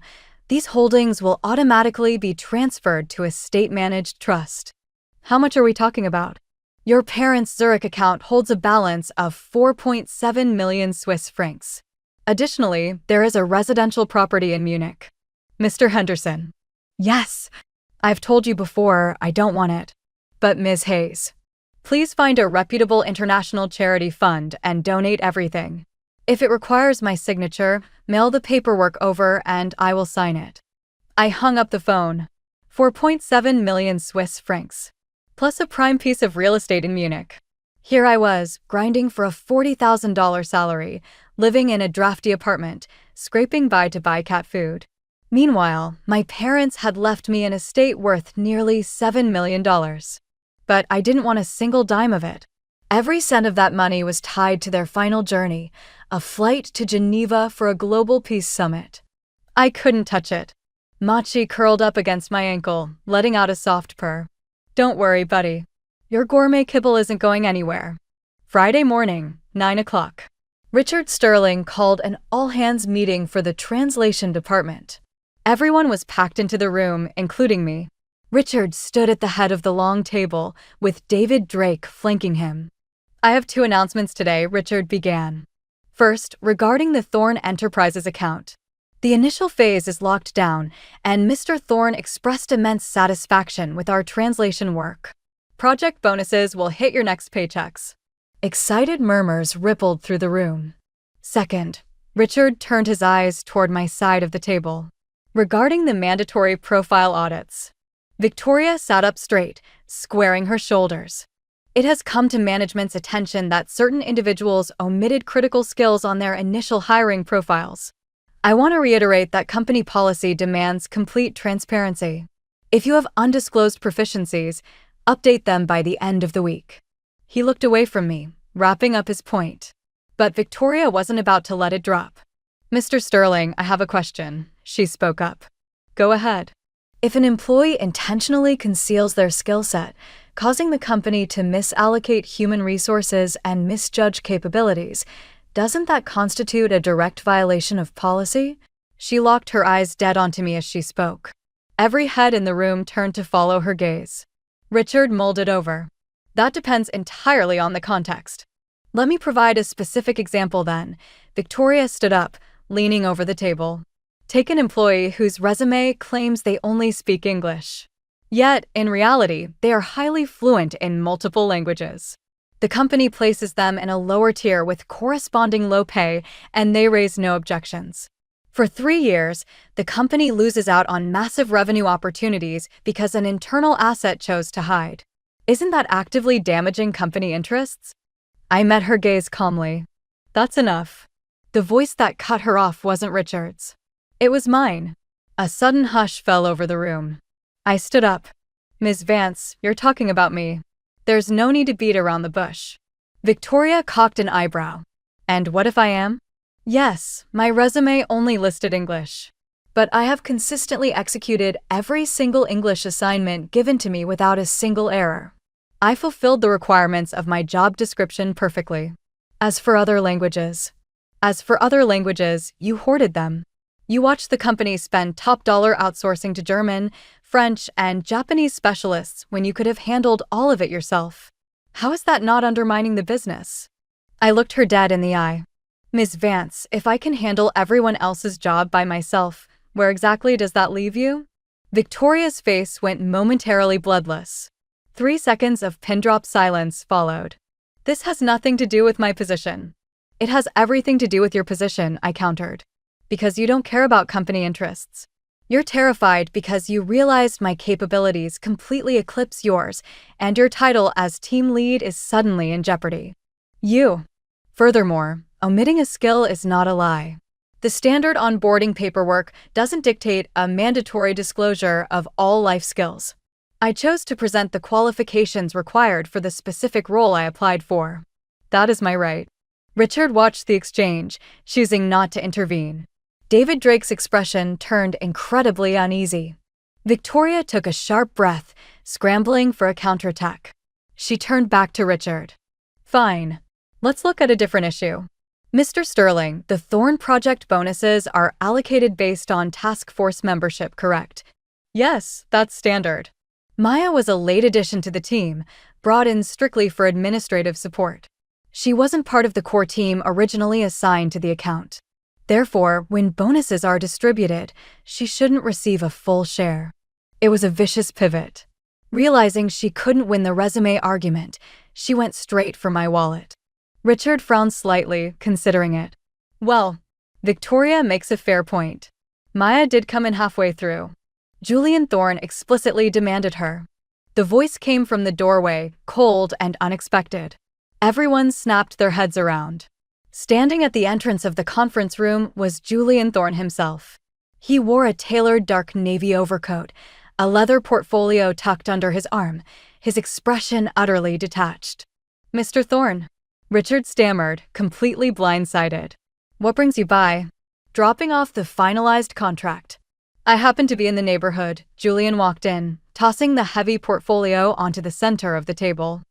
these holdings will automatically be transferred to a state-managed trust. How much are we talking about? Your parents' Zurich account holds a balance of 4.7 million Swiss francs. Additionally, there is a residential property in Munich. Mr. Henderson. Yes. I've told you before, I don't want it. But Ms. Hayes, please find a reputable international charity fund and donate everything. If it requires my signature, mail the paperwork over and I will sign it. I hung up the phone. 4.7 million Swiss francs. Plus a prime piece of real estate in Munich. Here I was, grinding for a $40,000 salary, living in a drafty apartment, scraping by to buy cat food. Meanwhile, my parents had left me an estate worth nearly $7 million. But I didn't want a single dime of it. Every cent of that money was tied to their final journey, a flight to Geneva for a global peace summit. I couldn't touch it. Machi curled up against my ankle, letting out a soft purr. Don't worry, buddy. Your gourmet kibble isn't going anywhere. Friday morning, 9 o'clock. Richard Sterling called an all-hands meeting for the translation department. Everyone was packed into the room, including me. Richard stood at the head of the long table, with David Drake flanking him. I have 2 announcements today, Richard began. First, regarding the Thorne Enterprises account. The initial phase is locked down, and Mr. Thorne expressed immense satisfaction with our translation work. Project bonuses will hit your next paychecks." Excited murmurs rippled through the room. Second, Richard turned his eyes toward my side of the table. Regarding the mandatory profile audits, Victoria sat up straight, squaring her shoulders. It has come to management's attention that certain individuals omitted critical skills on their initial hiring profiles. I want to reiterate that company policy demands complete transparency. If you have undisclosed proficiencies, update them by the end of the week. He looked away from me, wrapping up his point. But Victoria wasn't about to let it drop. "Mr. Sterling, I have a question," she spoke up. "Go ahead." If an employee intentionally conceals their skill set, causing the company to misallocate human resources and misjudge capabilities, doesn't that constitute a direct violation of policy? She locked her eyes dead onto me as she spoke. Every head in the room turned to follow her gaze. Richard mulled it over. "That depends entirely on the context." "Let me provide a specific example then." Victoria stood up, leaning over the table. "Take an employee whose resume claims they only speak English. Yet, in reality, they are highly fluent in multiple languages. The company places them in a lower tier with corresponding low pay, and they raise no objections. For 3 years, the company loses out on massive revenue opportunities because an internal asset chose to hide. Isn't that actively damaging company interests?" I met her gaze calmly. "That's enough." The voice that cut her off wasn't Richard's. It was mine. A sudden hush fell over the room. I stood up. "Ms. Vance, you're talking about me. There's no need to beat around the bush." Victoria cocked an eyebrow. "And what if I am?" "Yes, my resume only listed English. But I have consistently executed every single English assignment given to me without a single error. I fulfilled the requirements of my job description perfectly. As for other languages, you hoarded them. You watched the company spend top dollar outsourcing to German, French, and Japanese specialists when you could have handled all of it yourself. How is that not undermining the business?" I looked her dead in the eye. "Ms. Vance, if I can handle everyone else's job by myself, where exactly does that leave you?" Victoria's face went momentarily bloodless. 3 seconds of pin-drop silence followed. "This has nothing to do with my position." "It has everything to do with your position," I countered. "Because you don't care about company interests. You're terrified because you realized my capabilities completely eclipse yours, and your title as team lead is suddenly in jeopardy. Furthermore, omitting a skill is not a lie. The standard onboarding paperwork doesn't dictate a mandatory disclosure of all life skills. I chose to present the qualifications required for the specific role I applied for. That is my right." Richard watched the exchange, choosing not to intervene. David Drake's expression turned incredibly uneasy. Victoria took a sharp breath, scrambling for a counterattack. She turned back to Richard. "Fine. Let's look at a different issue. Mr. Sterling, the Thorn Project bonuses are allocated based on task force membership, correct?" "Yes, that's standard." Maya was a late addition to the team, brought in strictly for administrative support. She wasn't part of the core team originally assigned to the account. Therefore, when bonuses are distributed, she shouldn't receive a full share. It was a vicious pivot. Realizing she couldn't win the resume argument, she went straight for my wallet. Richard frowned slightly, considering it. "Well, Victoria makes a fair point. Maya did come in halfway through. Julian Thorne explicitly demanded her." The voice came from the doorway, cold and unexpected. Everyone snapped their heads around. Standing at the entrance of the conference room was Julian Thorne himself. He wore a tailored dark navy overcoat, a leather portfolio tucked under his arm, his expression utterly detached. "Mr. Thorne," Richard stammered, completely blindsided. "What brings you by?" "Dropping off the finalized contract." "I happen to be in the neighborhood." Julian walked in, tossing the heavy portfolio onto the center of the table.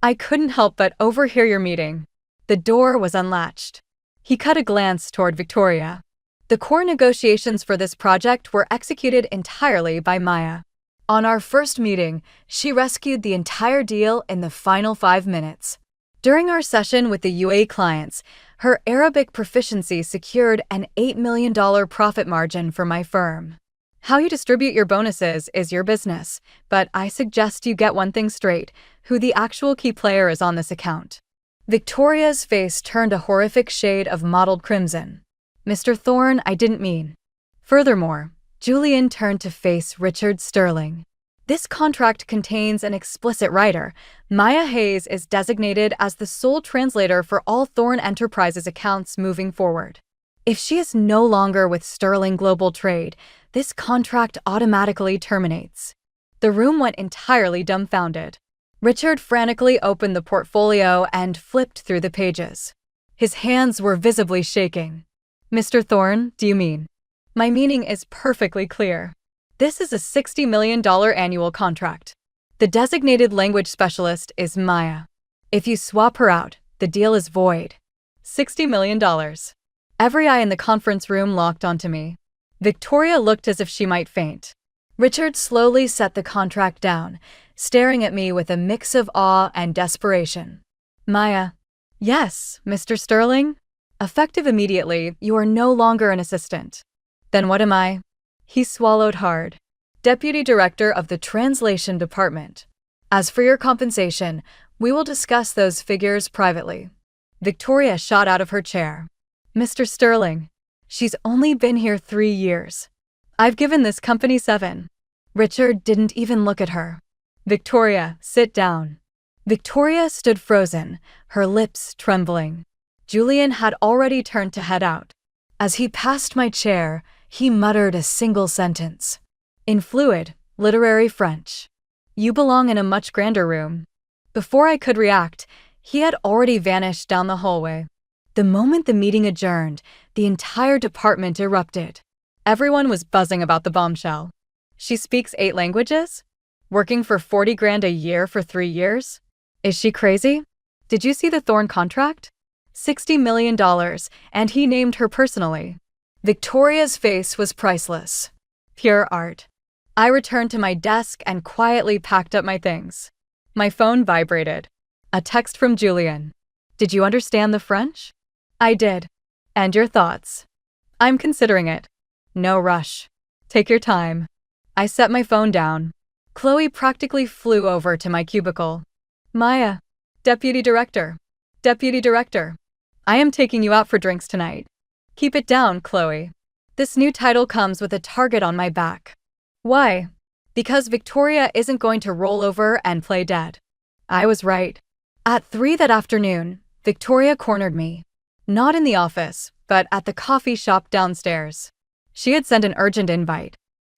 "I couldn't help but overhear your meeting." The door was unlatched. He cut a glance toward Victoria. "The core negotiations for this project were executed entirely by Maya. On our first meeting, she rescued the entire deal in the final 5 minutes. During our session with the UA clients, her Arabic proficiency secured an $8 million profit margin for my firm. How you distribute your bonuses is your business, but I suggest you get one thing straight: who the actual key player is on this account. Victoria's face turned a horrific shade of mottled crimson. Mr. Thorne, I didn't mean. Furthermore, Julian turned to face Richard Sterling. This contract contains an explicit rider. Maya Hayes is designated as the sole translator for all Thorne Enterprises accounts moving forward. If she is no longer with Sterling Global Trade, this contract automatically terminates. The room went entirely dumbfounded. Richard frantically opened the portfolio and flipped through the pages. His hands were visibly shaking. Mr. Thorne, do you mean? My meaning is perfectly clear. This is a $60 million annual contract. The designated language specialist is Maya. If you swap her out, the deal is void. $60 million. Every eye in the conference room locked onto me. Victoria looked as if she might faint. Richard slowly set the contract down, staring at me with a mix of awe and desperation. Maya. Yes, Mr. Sterling? Effective immediately, you are no longer an assistant. Then what am I? He swallowed hard. Deputy Director of the Translation Department. As for your compensation, we will discuss those figures privately. Victoria shot out of her chair. Mr. Sterling, she's only been here 3 years. I've given this company 7. Richard didn't even look at her. Victoria, sit down. Victoria stood frozen, her lips trembling. Julian had already turned to head out. As he passed my chair, he muttered a single sentence. In fluid, literary French. You belong in a much grander room. Before I could react, he had already vanished down the hallway. The moment the meeting adjourned, the entire department erupted. Everyone was buzzing about the bombshell. She speaks 8 languages? Working for $40,000 a year for 3 years? Is she crazy? Did you see the Thorne contract? $60 million, and he named her personally. Victoria's face was priceless. Pure art. I returned to my desk and quietly packed up my things. My phone vibrated. A text from Julian. Did you understand the French? I did. And your thoughts? I'm considering it. No rush. Take your time. I set my phone down. Chloe practically flew over to my cubicle. Maya. Deputy Director. Deputy Director. I am taking you out for drinks tonight. Keep it down, Chloe. This new title comes with a target on my back. Why? Because Victoria isn't going to roll over and play dead. I was right. At 3 that afternoon, Victoria cornered me. Not in the office, but at the coffee shop downstairs. She had sent an urgent invite.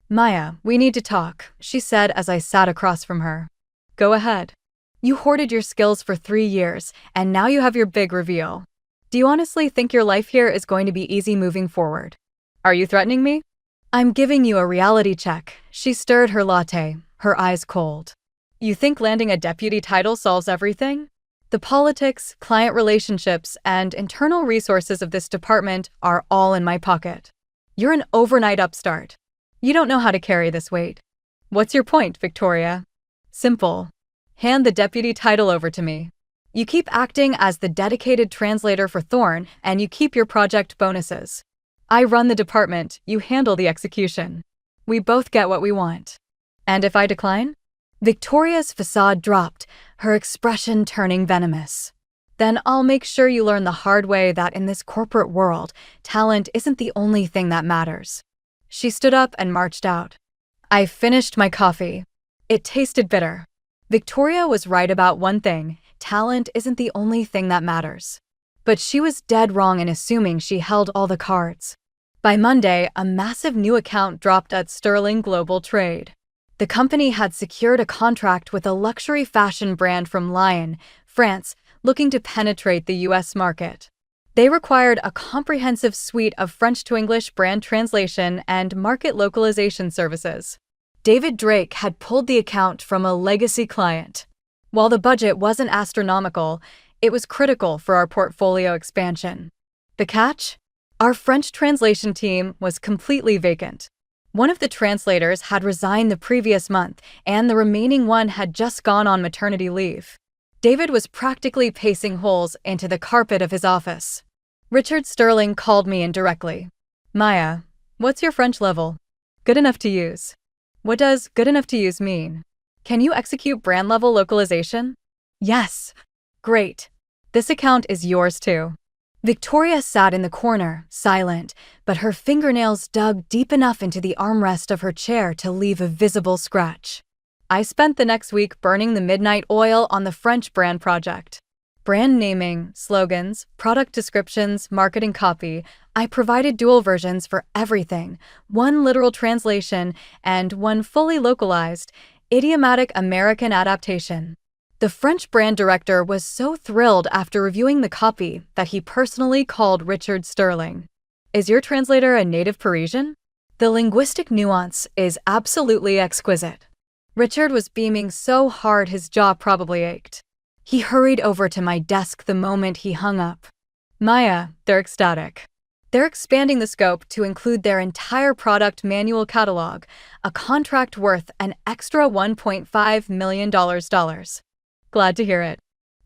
Maya, we need to talk, she said as I sat across from her. Go ahead. You hoarded your skills for 3 years, and now you have your big reveal. Do you honestly think your life here is going to be easy moving forward? Are you threatening me? I'm giving you a reality check. She stirred her latte, her eyes cold. You think landing a deputy title solves everything? The politics, client relationships, and internal resources of this department are all in my pocket. You're an overnight upstart. You don't know how to carry this weight. What's your point, Victoria? Simple. Hand the deputy title over to me. You keep acting as the dedicated translator for Thorne, and you keep your project bonuses. I run the department, you handle the execution. We both get what we want. And if I decline? Victoria's facade dropped, her expression turning venomous. Then I'll make sure you learn the hard way that in this corporate world, talent isn't the only thing that matters. She stood up and marched out. I finished my coffee. It tasted bitter. Victoria was right about one thing: talent isn't the only thing that matters. But she was dead wrong in assuming she held all the cards. By Monday, a massive new account dropped at Sterling Global Trade. The company had secured a contract with a luxury fashion brand from Lyon, France, looking to penetrate the U.S. market. They required a comprehensive suite of French-to-English brand translation and market localization services. David Drake had pulled the account from a legacy client. While the budget wasn't astronomical, it was critical for our portfolio expansion. The catch? Our French translation team was completely vacant. One of the translators had resigned the previous month, and the remaining one had just gone on maternity leave. David was practically pacing holes into the carpet of his office. Richard Sterling called me in directly. Maya, what's your French level? Good enough to use. What does good enough to use mean? Can you execute brand-level localization? Yes. Great. This account is yours too. Victoria sat in the corner, silent, but her fingernails dug deep enough into the armrest of her chair to leave a visible scratch. I spent the next week burning the midnight oil on the French brand project. Brand naming, slogans, product descriptions, marketing copy. I provided dual versions for everything, one literal translation and one fully localized, idiomatic American adaptation. The French brand director was so thrilled after reviewing the copy that he personally called Richard Sterling. Is your translator a native Parisian? The linguistic nuance is absolutely exquisite. Richard was beaming so hard his jaw probably ached. He hurried over to my desk the moment he hung up. Maya, they're ecstatic. They're expanding the scope to include their entire product manual catalog, a contract worth an extra $1.5 million. Glad to hear it.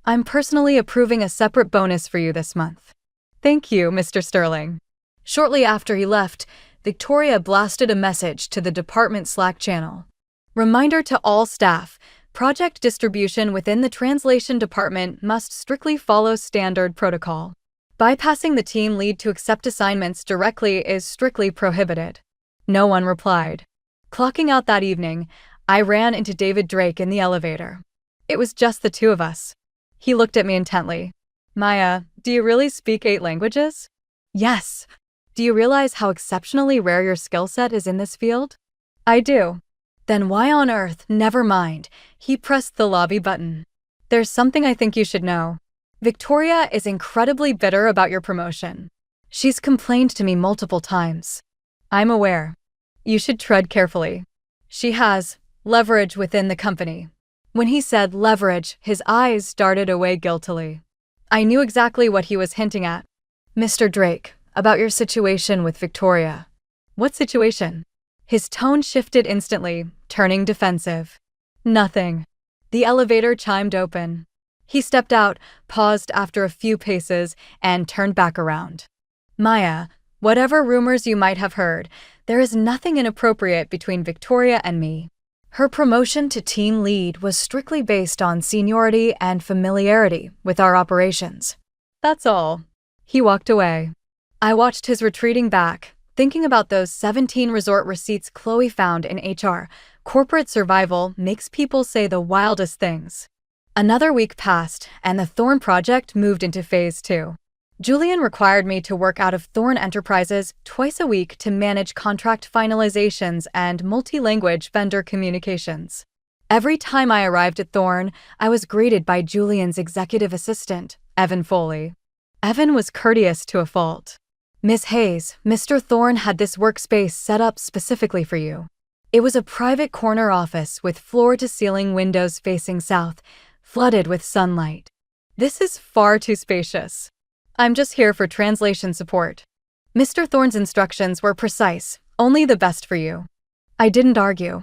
I'm personally approving a separate bonus for you this month. Thank you, Mr. Sterling. Shortly after he left, Victoria blasted a message to the department Slack channel. Reminder to all staff, project distribution within the translation department must strictly follow standard protocol. Bypassing the team lead to accept assignments directly is strictly prohibited. No one replied. Clocking out that evening, I ran into David Drake in the elevator. It was just the two of us. He looked at me intently. Maya, do you really speak 8 languages? Yes. Do you realize how exceptionally rare your skill set is in this field? I do. Then why on earth, never mind, he pressed the lobby button. There's something I think you should know. Victoria is incredibly bitter about your promotion. She's complained to me multiple times. I'm aware. You should tread carefully. She has leverage within the company. When he said leverage, his eyes darted away guiltily. I knew exactly what he was hinting at. Mr. Drake, about your situation with Victoria. What situation? His tone shifted instantly, turning defensive. Nothing. The elevator chimed open. He stepped out, paused after a few paces, and turned back around. Maya, whatever rumors you might have heard, there is nothing inappropriate between Victoria and me. Her promotion to team lead was strictly based on seniority and familiarity with our operations. That's all. He walked away. I watched his retreating back, thinking about those 17 resort receipts Chloe found in HR. Corporate survival makes people say the wildest things. Another week passed, and the Thorn project moved into phase 2. Julian required me to work out of Thorn Enterprises twice a week to manage contract finalizations and multi-language vendor communications. Every time I arrived at Thorn, I was greeted by Julian's executive assistant, Evan Foley. Evan was courteous to a fault. Miss Hayes, Mr. Thorn had this workspace set up specifically for you. It was a private corner office with floor-to-ceiling windows facing south, flooded with sunlight. This is far too spacious. I'm just here for translation support. Mr. Thorne's instructions were precise, only the best for you. I didn't argue.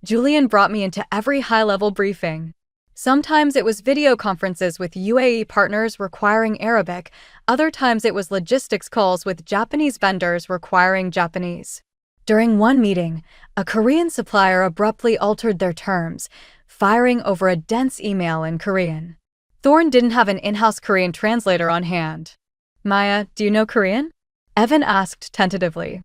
Julian brought me into every high-level briefing. Sometimes it was video conferences with UAE partners requiring Arabic, other times it was logistics calls with Japanese vendors requiring Japanese. During one meeting, a Korean supplier abruptly altered their terms, firing over a dense email in Korean. Thorn didn't have an in-house Korean translator on hand. Maya, do you know Korean? Evan asked tentatively.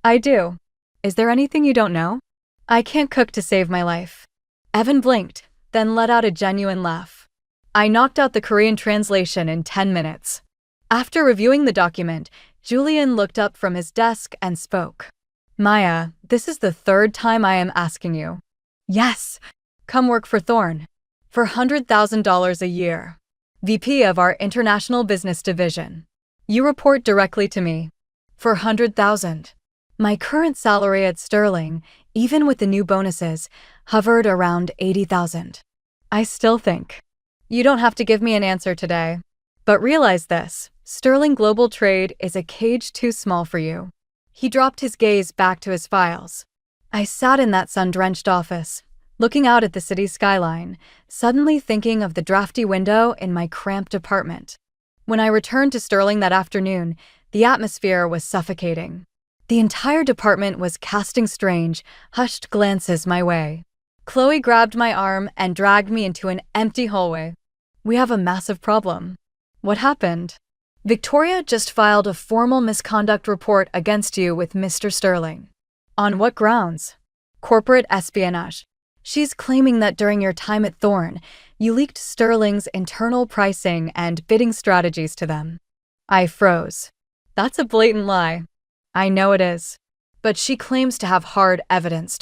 I do. Is there anything you don't know? I can't cook to save my life. Evan blinked, then let out a genuine laugh. I knocked out the Korean translation in 10 minutes. After reviewing the document, Julian looked up from his desk and spoke. Maya, this is the 3rd time I am asking you. Yes. Come work for Thorn. For $100,000 a year. VP of our International Business Division. You report directly to me. For $100,000. My current salary at Sterling, even with the new bonuses, hovered around $80,000. I still think. You don't have to give me an answer today. But realize this, Sterling Global Trade is a cage too small for you. He dropped his gaze back to his files. I sat in that sun-drenched office, looking out at the city skyline, suddenly thinking of the drafty window in my cramped apartment. When I returned to Sterling that afternoon, the atmosphere was suffocating. The entire department was casting strange, hushed glances my way. Chloe grabbed my arm and dragged me into an empty hallway. We have a massive problem. What happened? Victoria just filed a formal misconduct report against you with Mr. Sterling. On what grounds? Corporate espionage. She's claiming that during your time at Thorne, you leaked Sterling's internal pricing and bidding strategies to them. I froze. That's a blatant lie. I know it is. But she claims to have hard evidence.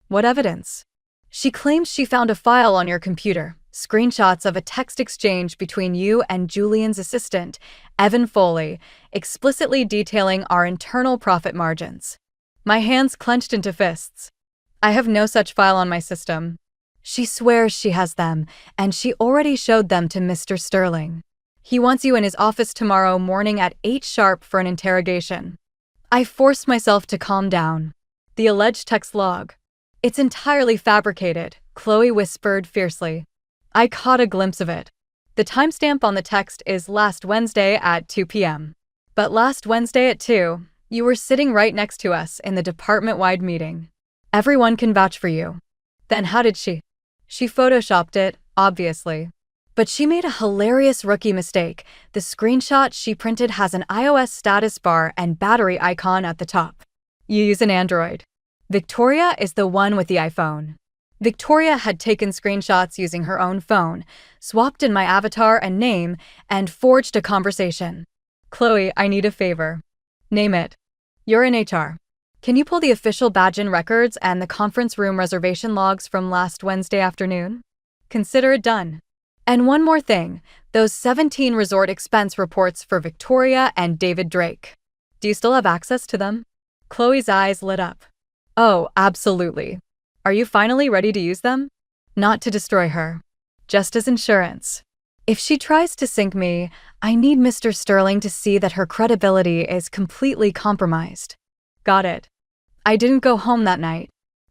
What evidence? She claims she found a file on your computer, screenshots of a text exchange between you and Julian's assistant, Evan Foley, explicitly detailing our internal profit margins. My hands clenched into fists. I have no such file on my system. She swears she has them, and she already showed them to Mr. Sterling. He wants you in his office tomorrow morning at 8 sharp for an interrogation. I forced myself to calm down. The alleged text log. It's entirely fabricated, Chloe whispered fiercely. I caught a glimpse of it. The timestamp on the text is last Wednesday at 2 p.m. But last Wednesday at 2, you were sitting right next to us in the department-wide meeting. Everyone can vouch for you. Then how did she? She photoshopped it, obviously. But she made a hilarious rookie mistake. The screenshot she printed has an iOS status bar and battery icon at the top. You use an Android. Victoria is the one with the iPhone. Victoria had taken screenshots using her own phone, swapped in my avatar and name, and forged a conversation. Chloe, I need a favor. Name it. You're in HR. Can you pull the official badge-in records and the conference room reservation logs from last Wednesday afternoon? Consider it done. And one more thing, those 17 resort expense reports for Victoria and David Drake. Do you still have access to them? Chloe's eyes lit up. Oh, absolutely. Are you finally ready to use them? Not to destroy her. Just as insurance. If she tries to sink me, I need Mr. Sterling to see that her credibility is completely compromised. Got it. I didn't go home that night.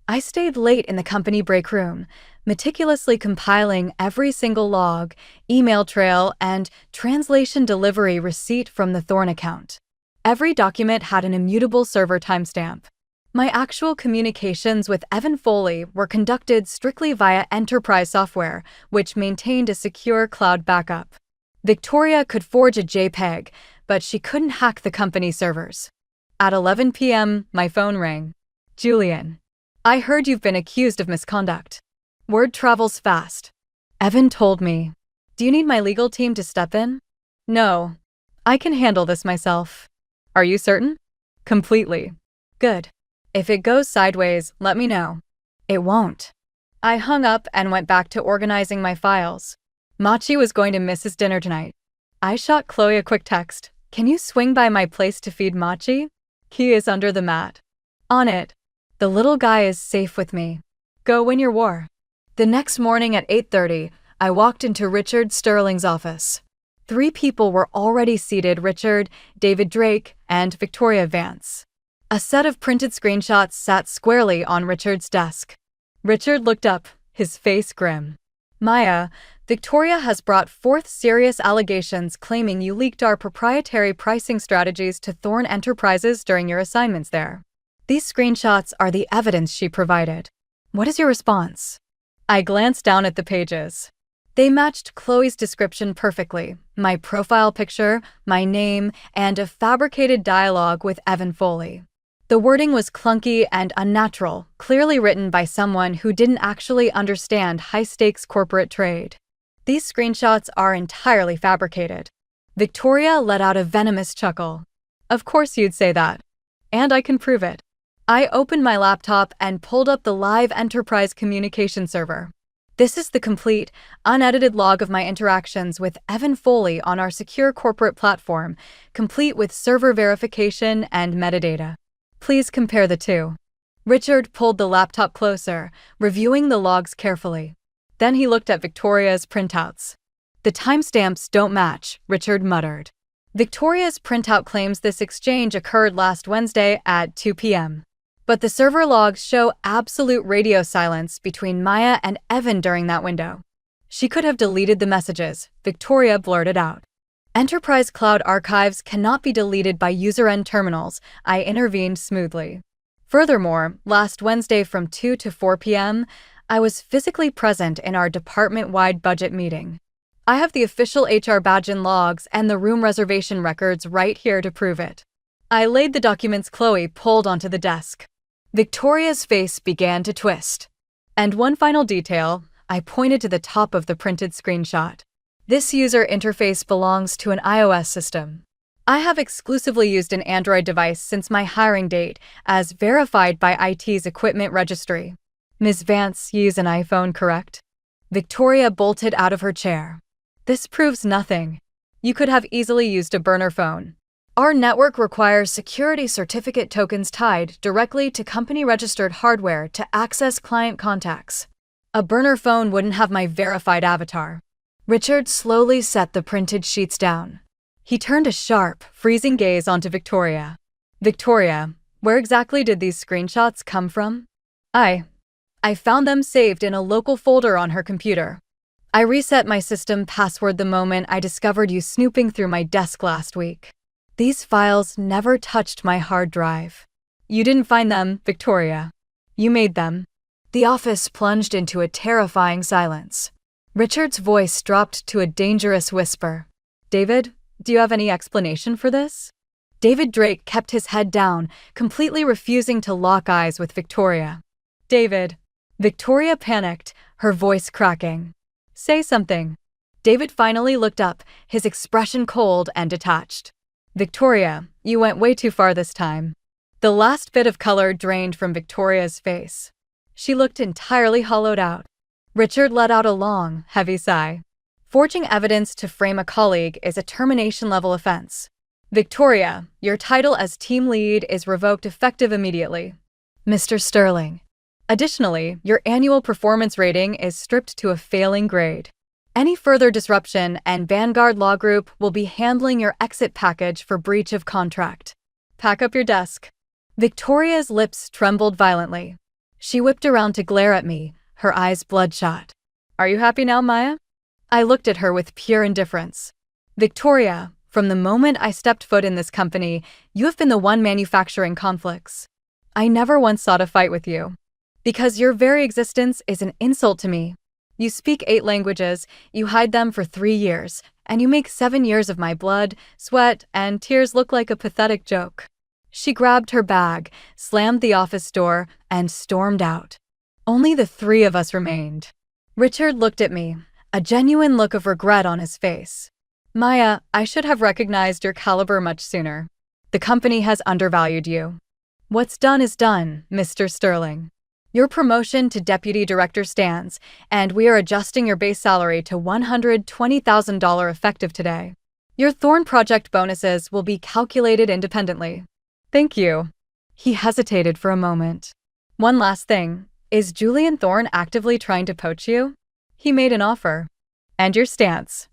I stayed late in the company break room, meticulously compiling every single log, email trail, and translation delivery receipt from the Thorne account. Every document had an immutable server timestamp. My actual communications with Evan Foley were conducted strictly via enterprise software, which maintained a secure cloud backup. Victoria could forge a JPEG, but she couldn't hack the company servers. At 11 p.m., my phone rang. Julian. I heard you've been accused of misconduct. Word travels fast. Evan told me. Do you need my legal team to step in? No. I can handle this myself. Are you certain? Completely. Good. If it goes sideways, let me know. It won't. I hung up and went back to organizing my files. Machi was going to miss his dinner tonight. I shot Chloe a quick text. Can you swing by my place to feed Machi? He is under the mat. On it. The little guy is safe with me. Go win your war. The next morning at 8:30, I walked into Richard Sterling's office. 3 people were already seated: Richard, David Drake, and Victoria Vance. A set of printed screenshots sat squarely on Richard's desk. Richard looked up, his face grim. Maya, Victoria has brought forth serious allegations claiming you leaked our proprietary pricing strategies to Thorne Enterprises during your assignments there. These screenshots are the evidence she provided. What is your response? I glanced down at the pages. They matched Chloe's description perfectly: my profile picture, my name, and a fabricated dialogue with Evan Foley. The wording was clunky and unnatural, clearly written by someone who didn't actually understand high-stakes corporate trade. These screenshots are entirely fabricated. Victoria let out a venomous chuckle. Of course you'd say that. And I can prove it. I opened my laptop and pulled up the live enterprise communication server. This is the complete, unedited log of my interactions with Evan Foley on our secure corporate platform, complete with server verification and metadata. Please compare the two. Richard pulled the laptop closer, reviewing the logs carefully. Then he looked at Victoria's printouts. The timestamps don't match, Richard muttered. Victoria's printout claims this exchange occurred last Wednesday at 2 p.m. But the server logs show absolute radio silence between Maya and Evan during that window. She could have deleted the messages, Victoria blurted out. Enterprise Cloud archives cannot be deleted by user-end terminals, I intervened smoothly. Furthermore, last Wednesday from 2 to 4 p.m., I was physically present in our department-wide budget meeting. I have the official HR badge and logs and the room reservation records right here to prove it. I laid the documents Chloe pulled onto the desk. Victoria's face began to twist. And one final detail, I pointed to the top of the printed screenshot. This user interface belongs to an iOS system. I have exclusively used an Android device since my hiring date, as verified by IT's equipment registry. Ms. Vance, you use an iPhone, correct? Victoria bolted out of her chair. This proves nothing. You could have easily used a burner phone. Our network requires security certificate tokens tied directly to company-registered hardware to access client contacts. A burner phone wouldn't have my verified avatar. Richard slowly set the printed sheets down. He turned a sharp, freezing gaze onto Victoria. Victoria, where exactly did these screenshots come from? I found them saved in a local folder on her computer. I reset my system password the moment I discovered you snooping through my desk last week. These files never touched my hard drive. You didn't find them, Victoria. You made them. The office plunged into a terrifying silence. Richard's voice dropped to a dangerous whisper. David, do you have any explanation for this? David Drake kept his head down, completely refusing to lock eyes with Victoria. David. Victoria panicked, her voice cracking. Say something. David finally looked up, his expression cold and detached. Victoria, you went way too far this time. The last bit of color drained from Victoria's face. She looked entirely hollowed out. Richard let out a long, heavy sigh. Forging evidence to frame a colleague is a termination-level offense. Victoria, your title as team lead is revoked effective immediately. Mr. Sterling. Additionally, your annual performance rating is stripped to a failing grade. Any further disruption and Vanguard Law Group will be handling your exit package for breach of contract. Pack up your desk. Victoria's lips trembled violently. She whipped around to glare at me, her eyes bloodshot. Are you happy now, Maya? I looked at her with pure indifference. Victoria, from the moment I stepped foot in this company, you have been the one manufacturing conflicts. I never once sought a fight with you. Because your very existence is an insult to me. You speak 8 languages, you hide them for 3 years, and you make 7 years of my blood, sweat, and tears look like a pathetic joke. She grabbed her bag, slammed the office door, and stormed out. Only the 3 of us remained. Richard looked at me, a genuine look of regret on his face. Maya, I should have recognized your caliber much sooner. The company has undervalued you. What's done is done, Mr. Sterling. Your promotion to deputy director stands, and we are adjusting your base salary to $120,000 effective today. Your Thorn project bonuses will be calculated independently. Thank you. He hesitated for a moment. One last thing. Is Julian Thorn actively trying to poach you? He made an offer. And your stance?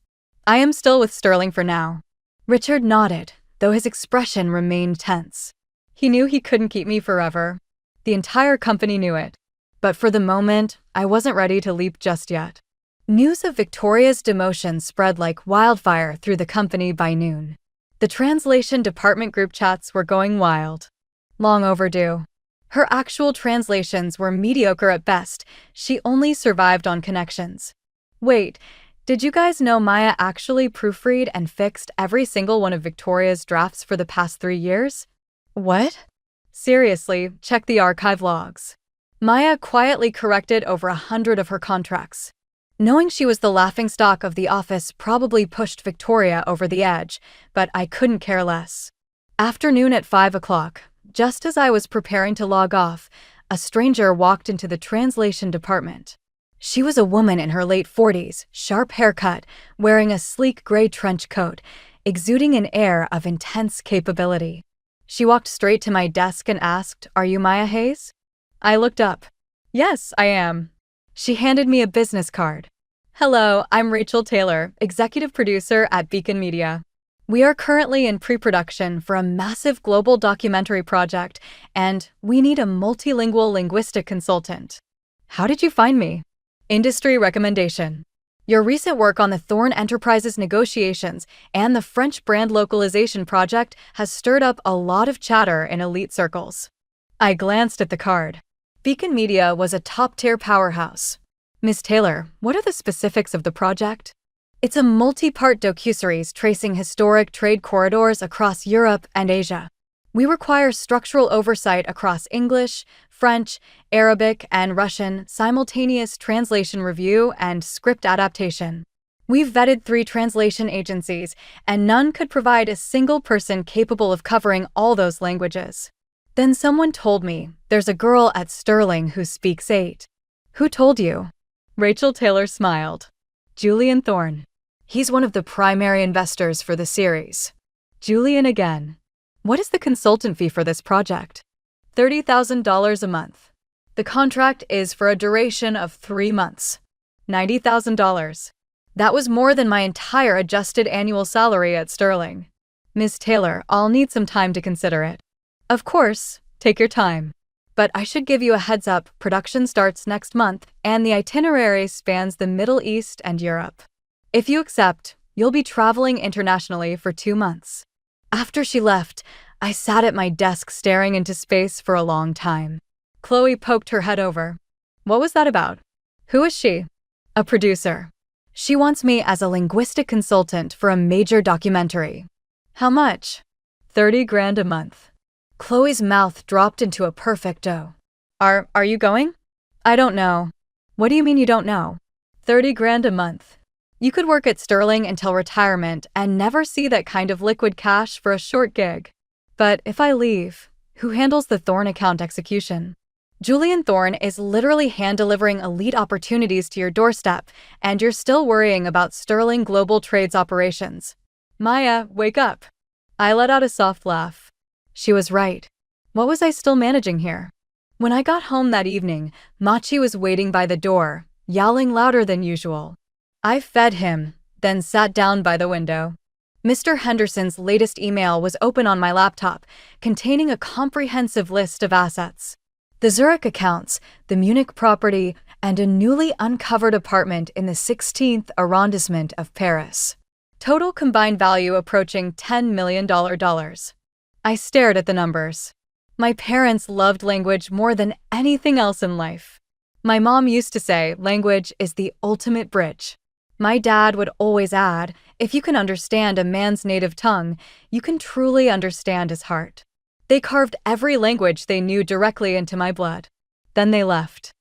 I am still with Sterling for now. Richard nodded, though his expression remained tense. He knew he couldn't keep me forever. The entire company knew it. But for the moment, I wasn't ready to leap just yet. News of Victoria's demotion spread like wildfire through the company by noon. The translation department group chats were going wild. Long overdue. Her actual translations were mediocre at best. She only survived on connections. Wait, did you guys know Maya actually proofread and fixed every single one of Victoria's drafts for the past 3 years? What? Seriously, check the archive logs. Maya quietly corrected over 100 of her contracts. Knowing she was the laughingstock of the office probably pushed Victoria over the edge, but I couldn't care less. Afternoon at 5 o'clock, just as I was preparing to log off, a stranger walked into the translation department. She was a woman in her late 40s, sharp haircut, wearing a sleek gray trench coat, exuding an air of intense capability. She walked straight to my desk and asked, "Are you Maya Hayes?" I looked up. "Yes, I am." She handed me a business card. "Hello, I'm Rachel Taylor, executive producer at Beacon Media. We are currently in pre-production for a massive global documentary project, and we need a multilingual linguistic consultant. How did you find me?" "Industry recommendation." Your recent work on the Thorn Enterprises negotiations and the French brand localization project has stirred up a lot of chatter in elite circles. I glanced at the card. Beacon Media was a top-tier powerhouse. Ms. Taylor, what are the specifics of the project? It's a multi-part docuseries tracing historic trade corridors across Europe and Asia. We require structural oversight across English, French, Arabic, and Russian, simultaneous translation review, and script adaptation. We've vetted 3 translation agencies, and none could provide a single person capable of covering all those languages. Then someone told me there's a girl at Sterling who speaks 8. Who told you? Rachel Taylor smiled. Julian Thorne. He's one of the primary investors for the series. Julian again. What is the consultant fee for this project? $30,000 a month. The contract is for a duration of 3 months. $90,000. That was more than my entire adjusted annual salary at Sterling. Ms. Taylor, I'll need some time to consider it. Of course, take your time. But I should give you a heads up, production starts next month, and the itinerary spans the Middle East and Europe. If you accept, you'll be traveling internationally for 2 months. After she left, I sat at my desk staring into space for a long time. Chloe poked her head over. What was that about? Who is she? A producer. She wants me as a linguistic consultant for a major documentary. How much? $30,000 a month. Chloe's mouth dropped into a perfect O. Are you going? I don't know. What do you mean you don't know? $30,000 a month. You could work at Sterling until retirement and never see that kind of liquid cash for a short gig. But if I leave, who handles the Thorne account execution? Julian Thorne is literally hand-delivering elite opportunities to your doorstep, and you're still worrying about Sterling Global Trade's operations. Maya, wake up. I let out a soft laugh. She was right. What was I still managing here? When I got home that evening, Machi was waiting by the door, yowling louder than usual. I fed him, then sat down by the window. Mr. Henderson's latest email was open on my laptop, containing a comprehensive list of assets. The Zurich accounts, the Munich property, and a newly uncovered apartment in the 16th arrondissement of Paris. Total combined value approaching $10 million. I stared at the numbers. My parents loved language more than anything else in life. My mom used to say language is the ultimate bridge. My dad would always add, if you can understand a man's native tongue, you can truly understand his heart. They carved every language they knew directly into my blood. Then they left.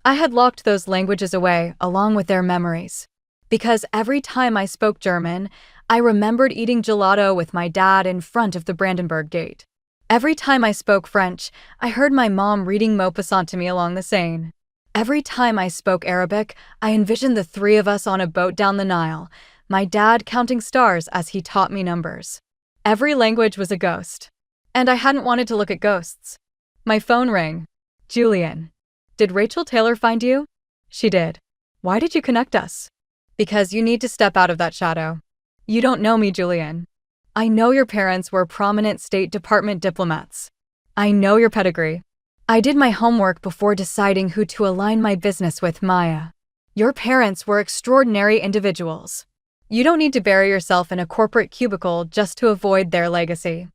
I had locked those languages away along with their memories. Because every time I spoke German, I remembered eating gelato with my dad in front of the Brandenburg Gate. Every time I spoke French, I heard my mom reading Maupassant to me along the Seine. Every time I spoke Arabic, I envisioned the 3 of us on a boat down the Nile, my dad counting stars as he taught me numbers. Every language was a ghost. And I hadn't wanted to look at ghosts. My phone rang. Julian. Did Rachel Taylor find you? She did. Why did you connect us? Because you need to step out of that shadow. You don't know me, Julian. I know your parents were prominent State Department diplomats. I know your pedigree. I did my homework before deciding who to align my business with, Maya. Your parents were extraordinary individuals. You don't need to bury yourself in a corporate cubicle just to avoid their legacy.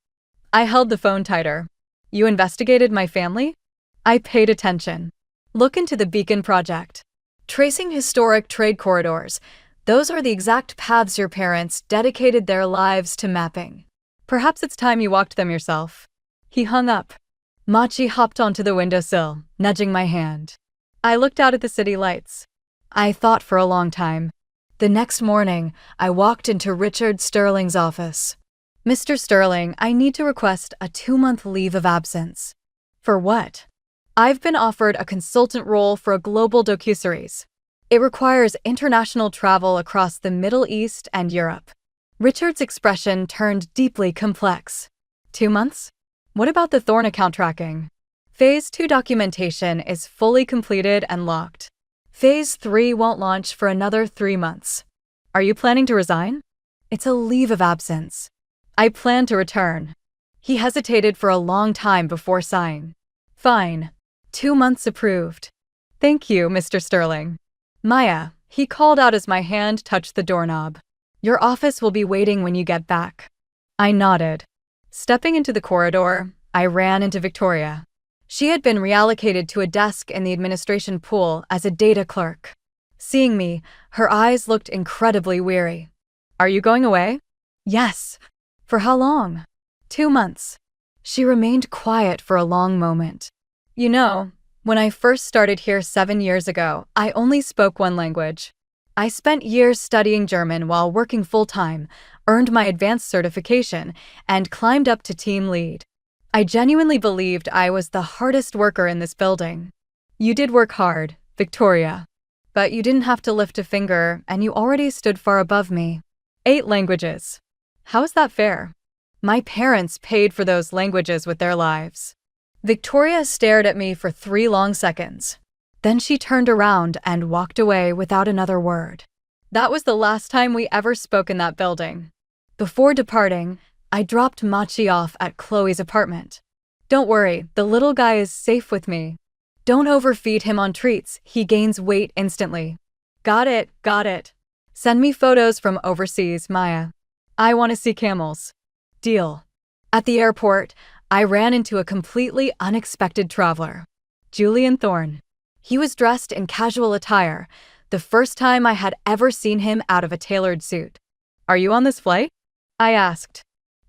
I held the phone tighter. You investigated my family? I paid attention. Look into the Beacon Project. Tracing historic trade corridors, those are the exact paths your parents dedicated their lives to mapping. Perhaps it's time you walked them yourself. He hung up. Machi hopped onto the windowsill, nudging my hand. I looked out at the city lights. I thought for a long time. The next morning, I walked into Richard Sterling's office. Mr. Sterling, I need to request a 2-month leave of absence. For what? I've been offered a consultant role for a global docuseries. It requires international travel across the Middle East and Europe. Richard's expression turned deeply complex. 2 months? What about the Thorne account tracking? Phase 2 documentation is fully completed and locked. Phase 3 won't launch for another 3 months. Are you planning to resign? It's a leave of absence. I plan to return. He hesitated for a long time before sighing. Fine. 2 months approved. Thank you, Mr. Sterling. Maya, He called out as my hand touched the doorknob. "Your office will be waiting when you get back." I nodded. Stepping into the corridor, I ran into Victoria. She had been reallocated to a desk in the administration pool as a data clerk. Seeing me, her eyes looked incredibly weary. "Are you going away?" "Yes." "For how long?" "2 months." She remained quiet for a long moment. "You know, when I first started here 7 years ago, I only spoke one language. I spent years studying German while working full-time, earned my advanced certification, and climbed up to team lead. I genuinely believed I was the hardest worker in this building." "You did work hard, Victoria. But you didn't have to lift a finger, and you already stood far above me." 8 languages. How is that fair? My parents paid for those languages with their lives. Victoria stared at me for 3 long seconds. Then she turned around and walked away without another word. That was the last time we ever spoke in that building. Before departing, I dropped Machi off at Chloe's apartment. "Don't worry, the little guy is safe with me. Don't overfeed him on treats, he gains weight instantly." Got it. Send me photos from overseas, Maya. I want to see camels." Deal. At the airport, I ran into a completely unexpected traveler. Julian Thorne. He was dressed in casual attire, the first time I had ever seen him out of a tailored suit. "Are you on this flight?" I asked.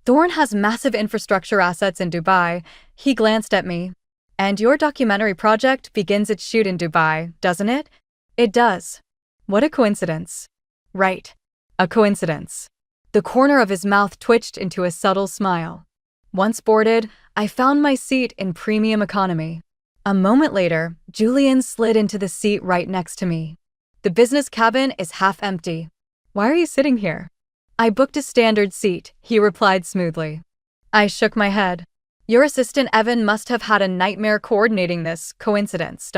"Thorne has massive infrastructure assets in Dubai." He glanced at me. "And your documentary project begins its shoot in Dubai, doesn't it?" "It does." "What a coincidence." "Right. A coincidence." The corner of his mouth twitched into a subtle smile. Once boarded, I found my seat in premium economy. A moment later, Julian slid into the seat right next to me. "The business cabin is half empty. Why are you sitting here?" "I booked a standard seat," he replied smoothly. I shook my head. "Your assistant Evan must have had a nightmare coordinating this coincidence."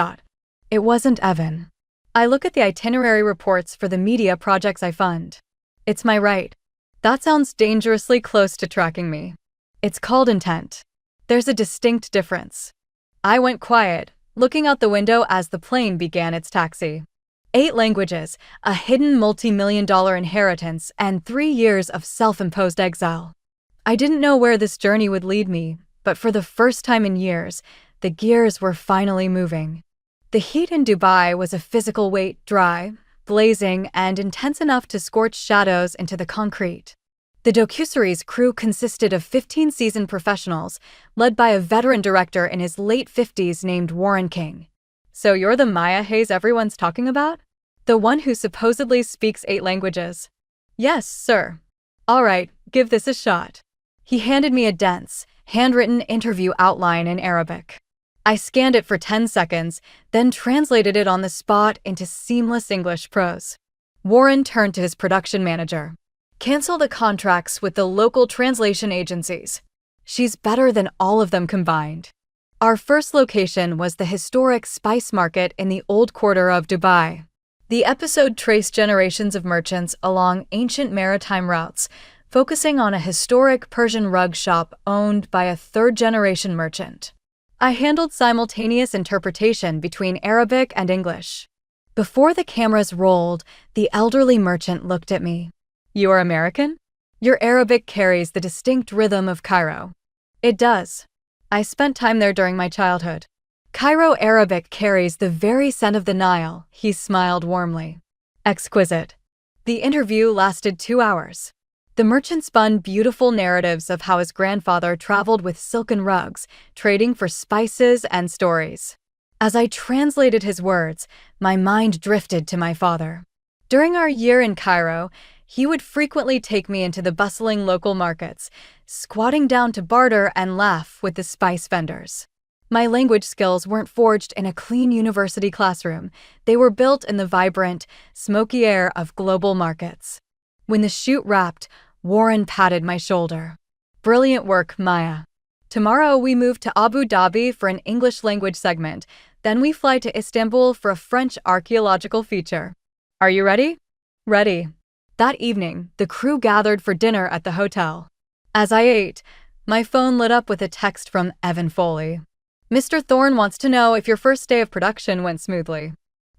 It wasn't Evan. I look at the itinerary reports for the media projects I fund. It's my right. That sounds dangerously close to tracking me. It's called intent. There's a distinct difference. I went quiet, looking out the window as the plane began its taxi. 8 languages, a hidden multi-million-dollar inheritance, and 3 years of self-imposed exile. I didn't know where this journey would lead me, but for the first time in years, the gears were finally moving. The heat in Dubai was a physical weight, dry, blazing, and intense enough to scorch shadows into the concrete. The docuseries crew consisted of 15 seasoned professionals, led by a veteran director in his late 50s named Warren King. "So you're the Maya Hayes everyone's talking about? The one who supposedly speaks 8 languages?" "Yes, sir." "All right, give this a shot." He handed me a dense, handwritten interview outline in Arabic. I scanned it for 10 seconds, then translated it on the spot into seamless English prose. Warren turned to his production manager. "Cancel the contracts with the local translation agencies. She's better than all of them combined." Our first location was the historic spice market in the old quarter of Dubai. The episode traced generations of merchants along ancient maritime routes, focusing on a historic Persian rug shop owned by a third-generation merchant. I handled simultaneous interpretation between Arabic and English. Before the cameras rolled, the elderly merchant looked at me. "You are American? Your Arabic carries the distinct rhythm of Cairo." "It does. I spent time there during my childhood." "Cairo Arabic carries the very scent of the Nile," he smiled warmly. Exquisite. The interview lasted 2 hours. The merchant spun beautiful narratives of how his grandfather traveled with silken rugs, trading for spices and stories. As I translated his words, my mind drifted to my father. During our year in Cairo, he would frequently take me into the bustling local markets, squatting down to barter and laugh with the spice vendors. My language skills weren't forged in a clean university classroom. They were built in the vibrant, smoky air of global markets. When the shoot wrapped, Warren patted my shoulder. "Brilliant work, Maya. Tomorrow we move to Abu Dhabi for an English language segment. Then we fly to Istanbul for a French archaeological feature. Are you ready?" "Ready." That evening, the crew gathered for dinner at the hotel. As I ate, my phone lit up with a text from Evan Foley. "Mr. Thorne wants to know if your first day of production went smoothly."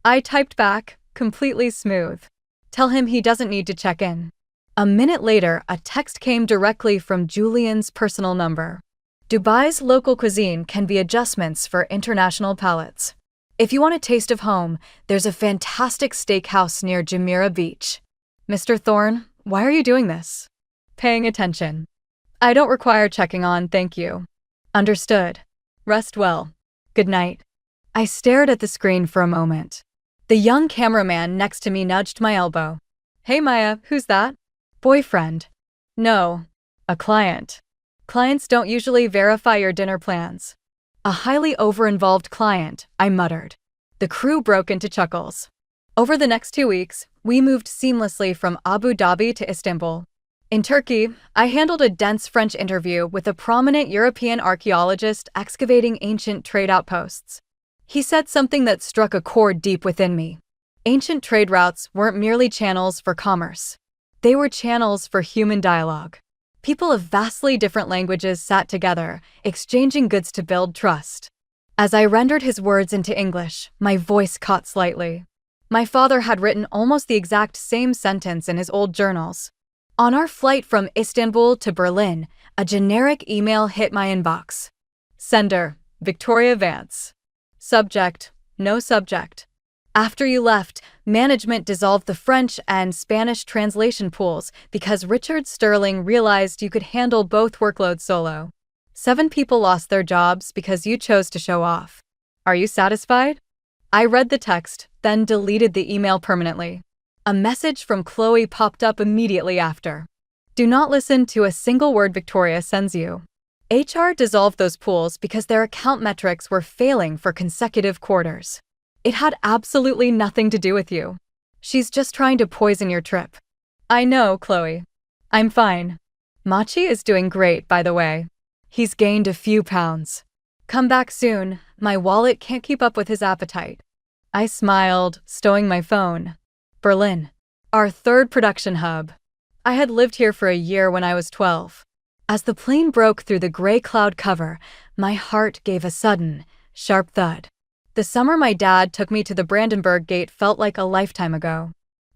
I typed back, completely smooth. Tell him he doesn't need to check in. A minute later, a text came directly from Julian's personal number. Dubai's local cuisine can be adjustments for international palates. If you want a taste of home, there's a fantastic steakhouse near Jumeirah Beach. Mr. Thorne, why are you doing this? Paying attention. I don't require checking on, thank you. Understood. Rest well. Good night. I stared at the screen for a moment. The young cameraman next to me nudged my elbow. Hey Maya, who's that? Boyfriend. No. A client. Clients don't usually verify your dinner plans. A highly over-involved client, I muttered. The crew broke into chuckles. Over the next 2 weeks, we moved seamlessly from Abu Dhabi to Istanbul. In Turkey, I handled a dense French interview with a prominent European archaeologist excavating ancient trade outposts. He said something that struck a chord deep within me. Ancient trade routes weren't merely channels for commerce. They were channels for human dialogue. People of vastly different languages sat together, exchanging goods to build trust. As I rendered his words into English, my voice caught slightly. My father had written almost the exact same sentence in his old journals. On our flight from Istanbul to Berlin, a generic email hit my inbox. Sender, Victoria Vance. Subject, no subject. After you left, management dissolved the French and Spanish translation pools because Richard Sterling realized you could handle both workloads solo. 7 people lost their jobs because you chose to show off. Are you satisfied? I read the text, then deleted the email permanently. A message from Chloe popped up immediately after. Do not listen to a single word Victoria sends you. HR dissolved those pools because their account metrics were failing for consecutive quarters. It had absolutely nothing to do with you. She's just trying to poison your trip. I know, Chloe. I'm fine. Machi is doing great, by the way. He's gained a few pounds. Come back soon. My wallet can't keep up with his appetite. I smiled, stowing my phone. Berlin. Our 3rd production hub. I had lived here for a year when I was 12. As the plane broke through the gray cloud cover, my heart gave a sudden, sharp thud. The summer my dad took me to the Brandenburg Gate felt like a lifetime ago.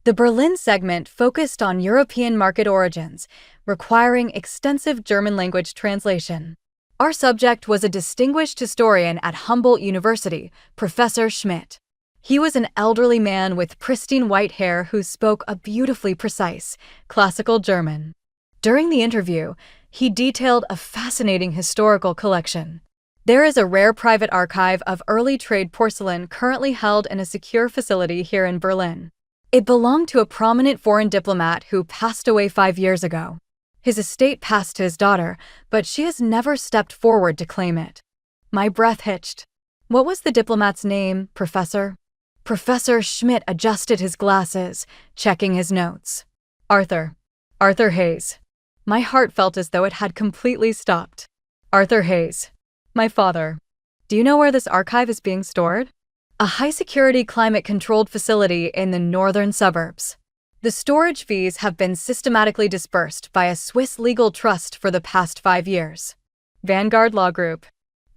The Berlin segment focused on European market origins, requiring extensive German language translation. Our subject was a distinguished historian at Humboldt University, Professor Schmidt. He was an elderly man with pristine white hair who spoke a beautifully precise, classical German. During the interview, he detailed a fascinating historical collection. There is a rare private archive of early trade porcelain currently held in a secure facility here in Berlin. It belonged to a prominent foreign diplomat who passed away 5 years ago. His estate passed to his daughter, but she has never stepped forward to claim it. My breath hitched. What was the diplomat's name, Professor? Professor Schmidt adjusted his glasses, checking his notes. Arthur Hayes. My heart felt as though it had completely stopped. Arthur Hayes. My father. Do you know where this archive is being stored? A high-security climate-controlled facility in the northern suburbs. The storage fees have been systematically dispersed by a Swiss legal trust for the past 5 years. Vanguard Law Group.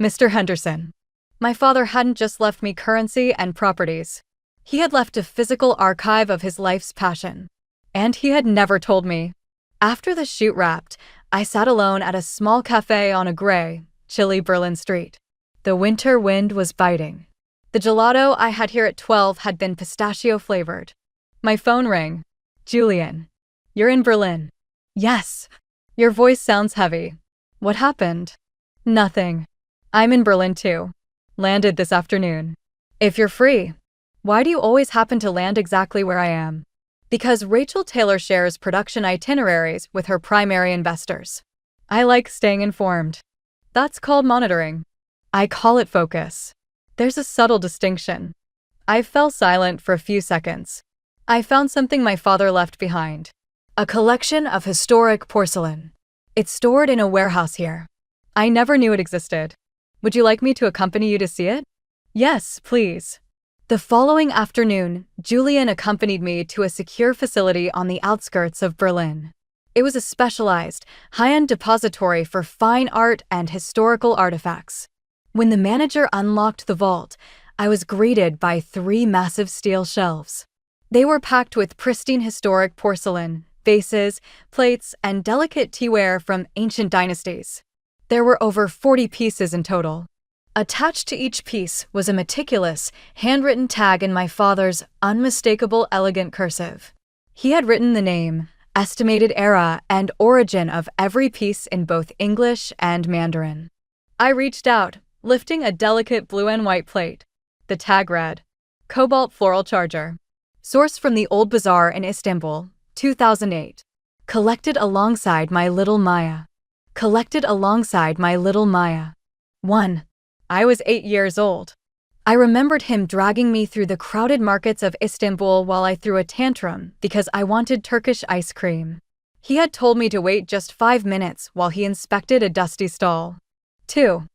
Mr. Henderson. My father hadn't just left me currency and properties. He had left a physical archive of his life's passion. And he had never told me. After the shoot wrapped, I sat alone at a small cafe on a gray, chilly Berlin street. The winter wind was biting. The gelato I had here at 12 had been pistachio-flavored. My phone rang. Julian. You're in Berlin. Yes. Your voice sounds heavy. What happened? Nothing. I'm in Berlin too. Landed this afternoon. If you're free. Why do you always happen to land exactly where I am? Because Rachel Taylor shares production itineraries with her primary investors. I like staying informed. That's called monitoring. I call it focus. There's a subtle distinction. I fell silent for a few seconds. I found something my father left behind. A collection of historic porcelain. It's stored in a warehouse here. I never knew it existed. Would you like me to accompany you to see it? Yes, please. The following afternoon, Julian accompanied me to a secure facility on the outskirts of Berlin. It was a specialized, high-end depository for fine art and historical artifacts. When the manager unlocked the vault, I was greeted by 3 massive steel shelves. They were packed with pristine historic porcelain, vases, plates, and delicate teaware from ancient dynasties. There were over 40 pieces in total. Attached to each piece was a meticulous, handwritten tag in my father's unmistakable elegant cursive. He had written the name, estimated era, and origin of every piece in both English and Mandarin. I reached out, lifting a delicate blue and white plate. The tag read, Cobalt Floral Charger. Sourced from the Old Bazaar in Istanbul, 2008. Collected alongside my little Maya. Collected alongside my little Maya. 1. I was 8 years old. I remembered him dragging me through the crowded markets of Istanbul while I threw a tantrum because I wanted Turkish ice cream. He had told me to wait just 5 minutes while he inspected a dusty stall. 2.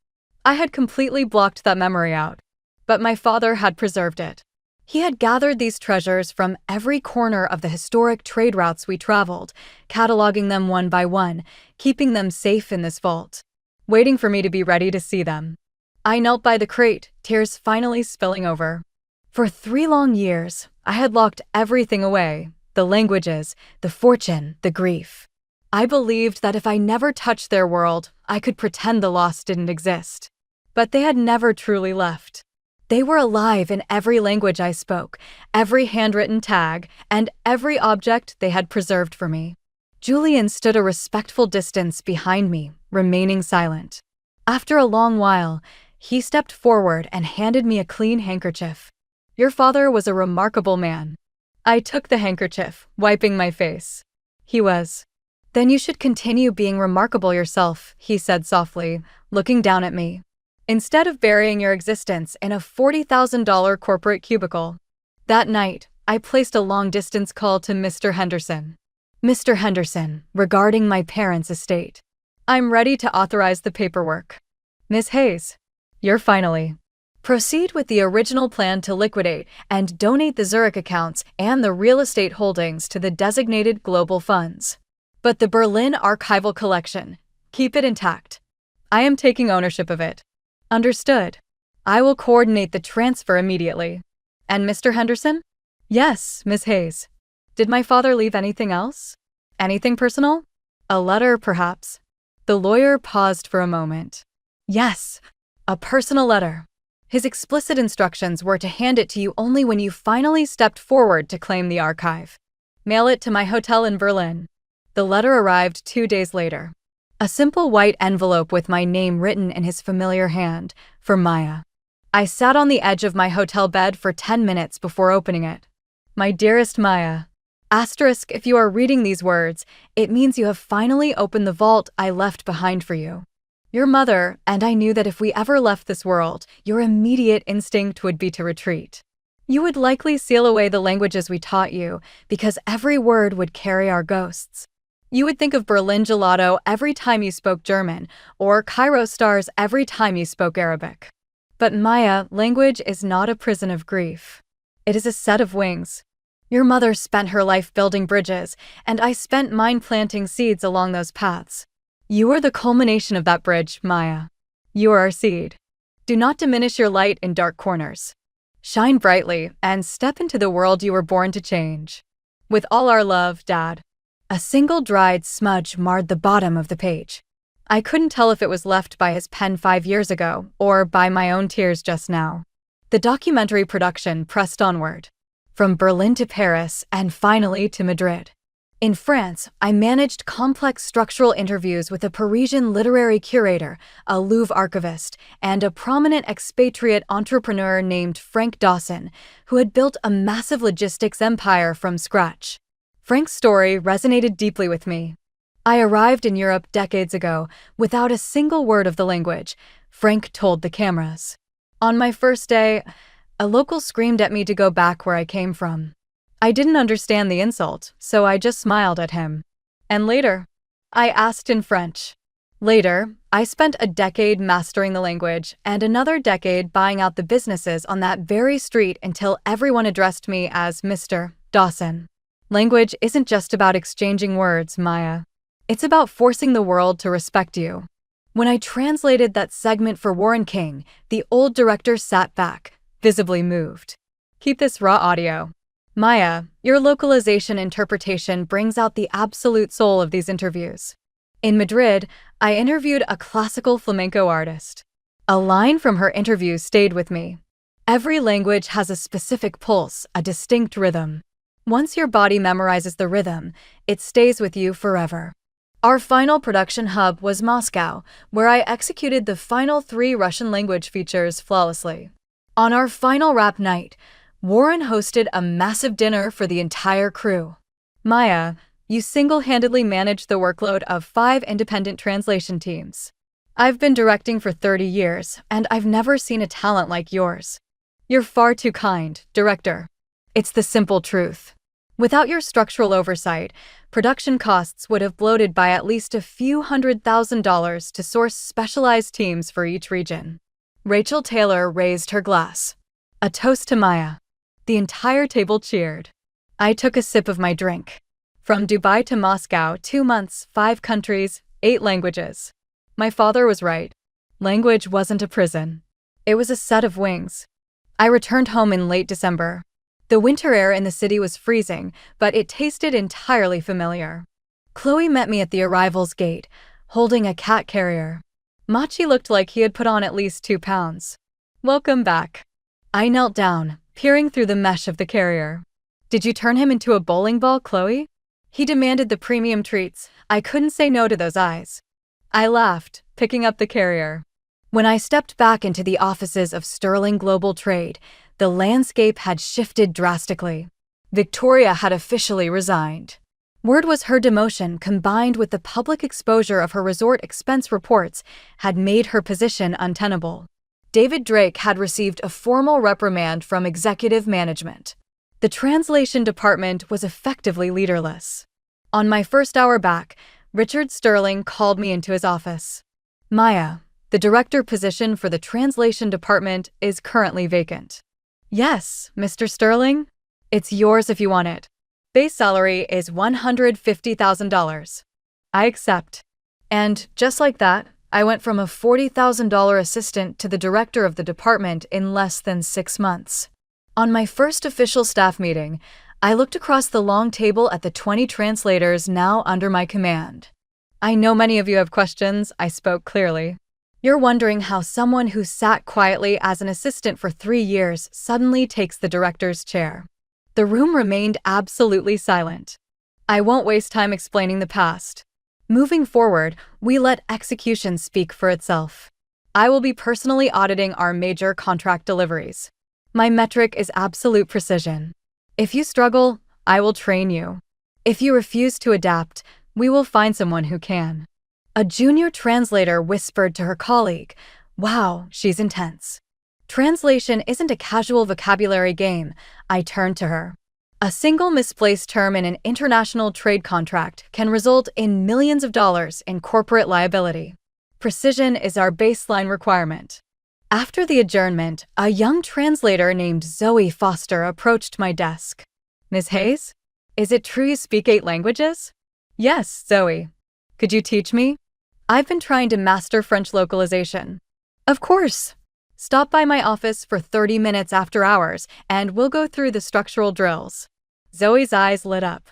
I had completely blocked that memory out, but my father had preserved it. He had gathered these treasures from every corner of the historic trade routes we traveled, cataloging them one by one, keeping them safe in this vault, waiting for me to be ready to see them. I knelt by the crate, tears finally spilling over. For 3 long years, I had locked everything away, the languages, the fortune, the grief. I believed that if I never touched their world, I could pretend the loss didn't exist. But they had never truly left. They were alive in every language I spoke, every handwritten tag, and every object they had preserved for me. Julian stood a respectful distance behind me, remaining silent. After a long while, he stepped forward and handed me a clean handkerchief. Your father was a remarkable man. I took the handkerchief, wiping my face. He was. Then you should continue being remarkable yourself, he said softly, looking down at me. Instead of burying your existence in a $40,000 corporate cubicle. That night, I placed a long-distance call to Mr. Henderson. Mr. Henderson, regarding my parents' estate. I'm ready to authorize the paperwork. Ms. Hayes, you're finally. Proceed with the original plan to liquidate and donate the Zurich accounts and the real estate holdings to the designated global funds. But the Berlin archival collection, keep it intact. I am taking ownership of it. Understood. I will coordinate the transfer immediately. And Mr. Henderson? Yes, Ms. Hayes. Did my father leave anything else? Anything personal? A letter, perhaps? The lawyer paused for a moment. Yes, a personal letter. His explicit instructions were to hand it to you only when you finally stepped forward to claim the archive. Mail it to my hotel in Berlin. The letter arrived 2 days later. A simple white envelope with my name written in his familiar hand, for Maya. I sat on the edge of my hotel bed for 10 minutes before opening it. My dearest Maya. Asterisk, if you are reading these words, it means you have finally opened the vault I left behind for you. Your mother, and I knew that if we ever left this world, your immediate instinct would be to retreat. You would likely seal away the languages we taught you, because every word would carry our ghosts. You would think of Berlin gelato every time you spoke German, or Cairo stars every time you spoke Arabic. But Maya, language is not a prison of grief. It is a set of wings. Your mother spent her life building bridges, and I spent mine planting seeds along those paths. You are the culmination of that bridge, Maya. You are our seed. Do not diminish your light in dark corners. Shine brightly and step into the world you were born to change. With all our love, Dad. A single dried smudge marred the bottom of the page. I couldn't tell if it was left by his pen 5 years ago or by my own tears just now. The documentary production pressed onward. From Berlin to Paris and finally to Madrid. In France, I managed complex structural interviews with a Parisian literary curator, a Louvre archivist, and a prominent expatriate entrepreneur named Frank Dawson, who had built a massive logistics empire from scratch. Frank's story resonated deeply with me. I arrived in Europe decades ago without a single word of the language, Frank told the cameras. On my first day, a local screamed at me to go back where I came from. I didn't understand the insult, so I just smiled at him. And later, I asked in French. Later, I spent a decade mastering the language and another decade buying out the businesses on that very street until everyone addressed me as Mr. Dawson. Language isn't just about exchanging words, Maya. It's about forcing the world to respect you. When I translated that segment for Warren King, the old director sat back, visibly moved. Keep this raw audio. Maya, your localization interpretation brings out the absolute soul of these interviews. In Madrid, I interviewed a classical flamenco artist. A line from her interview stayed with me. Every language has a specific pulse, a distinct rhythm. Once your body memorizes the rhythm, it stays with you forever. Our final production hub was Moscow, where I executed the final 3 Russian language features flawlessly. On our final wrap night, Warren hosted a massive dinner for the entire crew. Maya, you single-handedly managed the workload of 5 independent translation teams. I've been directing for 30 years, and I've never seen a talent like yours. You're far too kind, director. It's the simple truth. Without your structural oversight, production costs would have bloated by at least a few $100,000 to source specialized teams for each region. Rachel Taylor raised her glass. A toast to Maya. The entire table cheered. I took a sip of my drink. From Dubai to Moscow, 2 months, 5 countries, 8 languages. My father was right. Language wasn't a prison. It was a set of wings. I returned home in late December. The winter air in the city was freezing, but it tasted entirely familiar. Chloe met me at the arrival's gate, holding a cat carrier. Machi looked like he had put on at least 2 pounds. Welcome back. I knelt down, peering through the mesh of the carrier. Did you turn him into a bowling ball, Chloe? He demanded the premium treats. I couldn't say no to those eyes. I laughed, picking up the carrier. When I stepped back into the offices of Sterling Global Trade, the landscape had shifted drastically. Victoria had officially resigned. Word was her demotion, combined with the public exposure of her resort expense reports, had made her position untenable. David Drake had received a formal reprimand from executive management. The translation department was effectively leaderless. On my first hour back, Richard Sterling called me into his office. Maya, the director position for the translation department is currently vacant. Yes, Mr. Sterling. It's yours if you want it. Base salary is $150,000. I accept. And just like that, I went from a $40,000 assistant to the director of the department in less than 6 months. On my first official staff meeting, I looked across the long table at the 20 translators now under my command. I know many of you have questions. I spoke clearly. You're wondering how someone who sat quietly as an assistant for 3 years suddenly takes the director's chair. The room remained absolutely silent. I won't waste time explaining the past. Moving forward, we let execution speak for itself. I will be personally auditing our major contract deliveries. My metric is absolute precision. If you struggle, I will train you. If you refuse to adapt, we will find someone who can. A junior translator whispered to her colleague, "Wow, she's intense." Translation isn't a casual vocabulary game. I turned to her. A single misplaced term in an international trade contract can result in millions of dollars in corporate liability. Precision is our baseline requirement. After the adjournment, a young translator named Zoe Foster approached my desk. Ms. Hayes, is it true you speak 8 languages? Yes, Zoe. Could you teach me? I've been trying to master French localization. Of course. Stop by my office for 30 minutes after hours, and we'll go through the structural drills. Zoe's eyes lit up.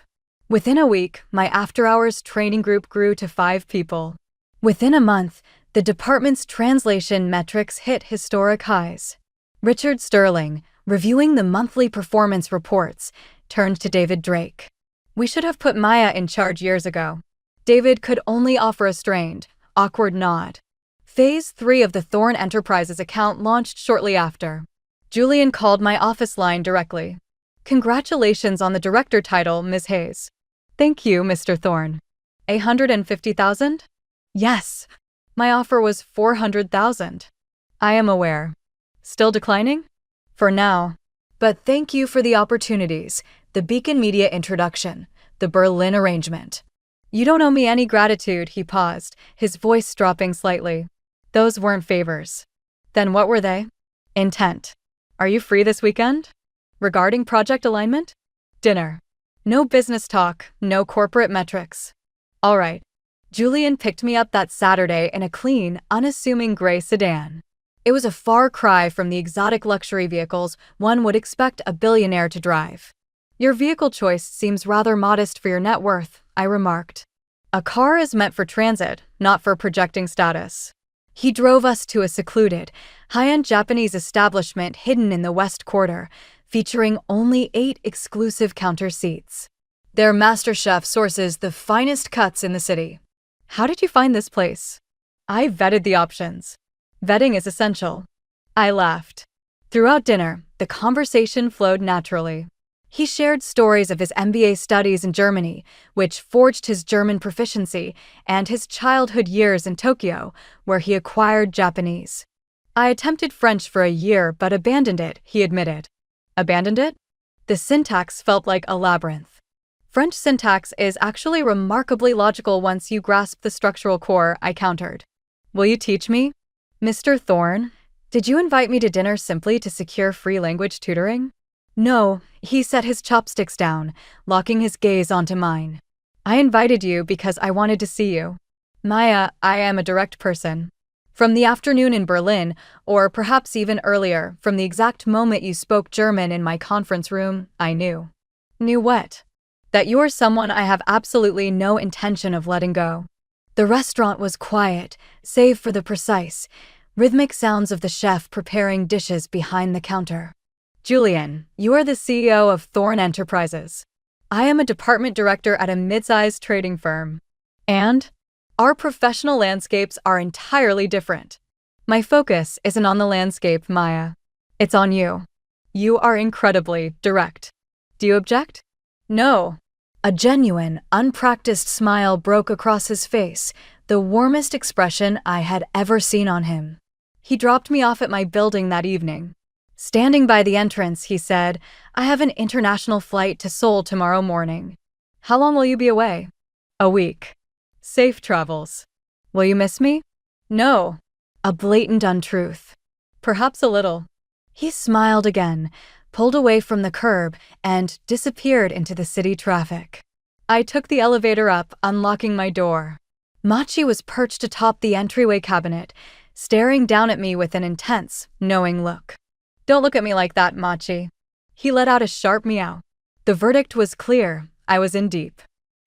Within a week, my after-hours training group grew to 5 people. Within a month, the department's translation metrics hit historic highs. Richard Sterling, reviewing the monthly performance reports, turned to David Drake. We should have put Maya in charge years ago. David could only offer a strained, awkward nod. Phase 3 of the Thorn Enterprises account launched shortly after. Julian called my office line directly. Congratulations on the director title, Ms. Hayes. Thank you, Mr. Thorn. $150,000? Yes. My offer was $400,000. I am aware. Still declining? For now. But thank you for the opportunities, the Beacon Media introduction, the Berlin arrangement. You don't owe me any gratitude, he paused, his voice dropping slightly. Those weren't favors. Then what were they? Intent. Are you free this weekend? Regarding project alignment? Dinner. No business talk, no corporate metrics. All right. Julian picked me up that Saturday in a clean, unassuming gray sedan. It was a far cry from the exotic luxury vehicles one would expect a billionaire to drive. Your vehicle choice seems rather modest for your net worth, I remarked. A car is meant for transit, not for projecting status. He drove us to a secluded, high-end Japanese establishment hidden in the West Quarter, featuring only 8 exclusive counter seats. Their master chef sources the finest cuts in the city. How did you find this place? I vetted the options. Vetting is essential. I laughed. Throughout dinner, the conversation flowed naturally. He shared stories of his MBA studies in Germany, which forged his German proficiency, and his childhood years in Tokyo, where he acquired Japanese. I attempted French for a year but abandoned it, he admitted. Abandoned it? The syntax felt like a labyrinth. French syntax is actually remarkably logical once you grasp the structural core, I countered. Will you teach me? Mr. Thorne, did you invite me to dinner simply to secure free language tutoring? No, he set his chopsticks down, locking his gaze onto mine. I invited you because I wanted to see you. Maya, I am a direct person. From the afternoon in Berlin, or perhaps even earlier, from the exact moment you spoke German in my conference room, I knew. Knew what? That you are someone I have absolutely no intention of letting go. The restaurant was quiet, save for the precise, rhythmic sounds of the chef preparing dishes behind the counter. Julian, you are the CEO of Thorne Enterprises. I am a department director at a mid-sized trading firm. And? Our professional landscapes are entirely different. My focus isn't on the landscape, Maya. It's on you. You are incredibly direct. Do you object? No. A genuine, unpracticed smile broke across his face, the warmest expression I had ever seen on him. He dropped me off at my building that evening. Standing by the entrance, he said, I have an international flight to Seoul tomorrow morning. How long will you be away? A week. Safe travels. Will you miss me? No. A blatant untruth. Perhaps a little. He smiled again, pulled away from the curb, and disappeared into the city traffic. I took the elevator up, unlocking my door. Machi was perched atop the entryway cabinet, staring down at me with an intense, knowing look. Don't look at me like that, Machi. He let out a sharp meow. The verdict was clear. I was in deep.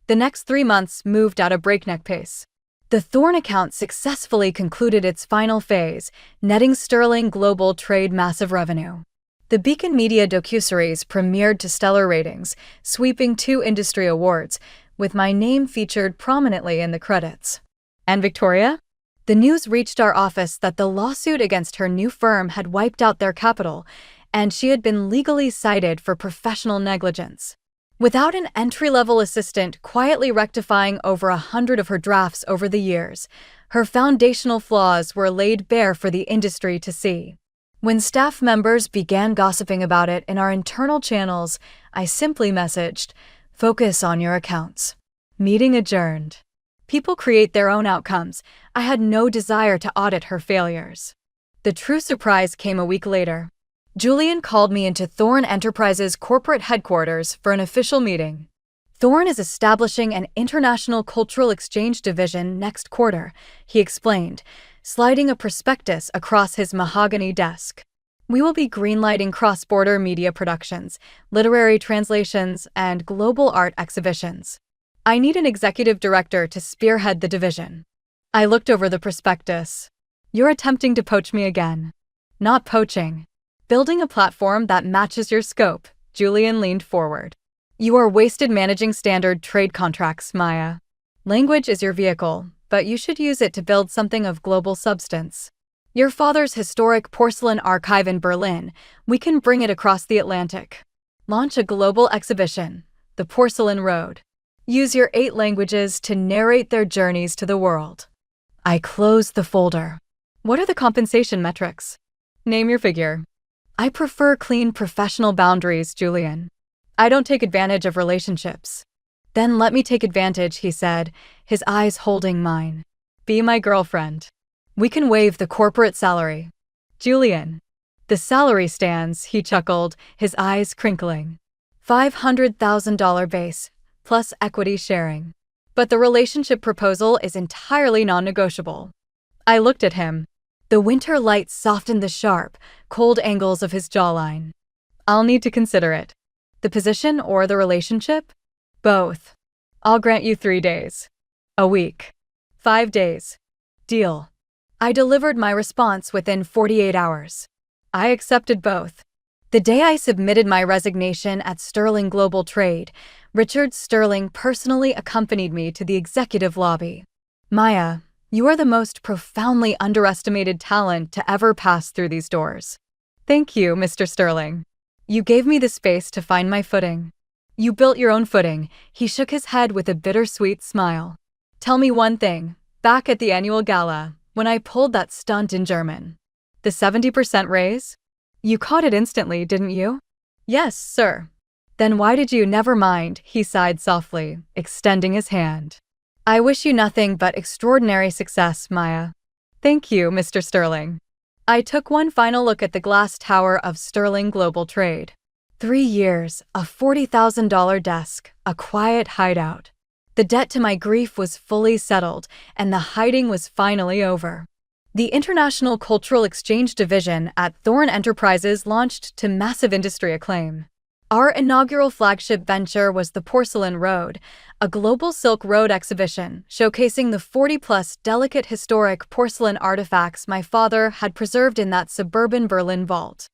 The next 3 months moved at a breakneck pace. The Thorne account successfully concluded its final phase, netting sterling global trade massive revenue. The Beacon Media docuseries premiered to stellar ratings, sweeping 2 industry awards, with my name featured prominently in the credits. And Victoria? The news reached our office that the lawsuit against her new firm had wiped out their capital, and she had been legally cited for professional negligence. Without an entry-level assistant quietly rectifying over 100 of her drafts over the years, her foundational flaws were laid bare for the industry to see. When staff members began gossiping about it in our internal channels, I simply messaged, "Focus on your accounts." Meeting adjourned. People create their own outcomes. I had no desire to audit her failures. The true surprise came a week later. Julian called me into Thorne Enterprises' corporate headquarters for an official meeting. Thorne is establishing an international cultural exchange division next quarter, he explained, sliding a prospectus across his mahogany desk. We will be greenlighting cross-border media productions, literary translations, and global art exhibitions. I need an executive director to spearhead the division. I looked over the prospectus. You're attempting to poach me again. Not poaching. Building a platform that matches your scope, Julian leaned forward. You are wasted managing standard trade contracts, Maya. Language is your vehicle, but you should use it to build something of global substance. Your father's historic porcelain archive in Berlin, we can bring it across the Atlantic. Launch a global exhibition, the Porcelain Road. Use your 8 languages to narrate their journeys to the world. I closed the folder. What are the compensation metrics? Name your figure. I prefer clean professional boundaries, Julian. I don't take advantage of relationships. Then let me take advantage, he said, his eyes holding mine. Be my girlfriend. We can waive the corporate salary. Julian. The salary stands, he chuckled, his eyes crinkling. $500,000 base, plus equity sharing. But the relationship proposal is entirely non-negotiable. I looked at him. The winter light softened the sharp, cold angles of his jawline. I'll need to consider it. The position or the relationship? Both. I'll grant you 3 days. A week. 5 days. Deal. I delivered my response within 48 hours. I accepted both. The day I submitted my resignation at Sterling Global Trade, Richard Sterling personally accompanied me to the executive lobby. Maya, you are the most profoundly underestimated talent to ever pass through these doors. Thank you, Mr. Sterling. You gave me the space to find my footing. You built your own footing. He shook his head with a bittersweet smile. Tell me one thing. Back at the annual gala, when I pulled that stunt in German. The 70% raise? You caught it instantly, didn't you? Yes, sir. Then why did you never mind? He sighed softly, extending his hand. I wish you nothing but extraordinary success, Maya. Thank you, Mr. Sterling. I took one final look at the glass tower of Sterling Global Trade. 3 years, a $40,000 desk, a quiet hideout. The debt to my grief was fully settled, and the hiding was finally over. The International Cultural Exchange Division at Thorne Enterprises launched to massive industry acclaim. Our inaugural flagship venture was the Porcelain Road, a global Silk Road exhibition showcasing the 40-plus delicate historic porcelain artifacts my father had preserved in that suburban Berlin vault.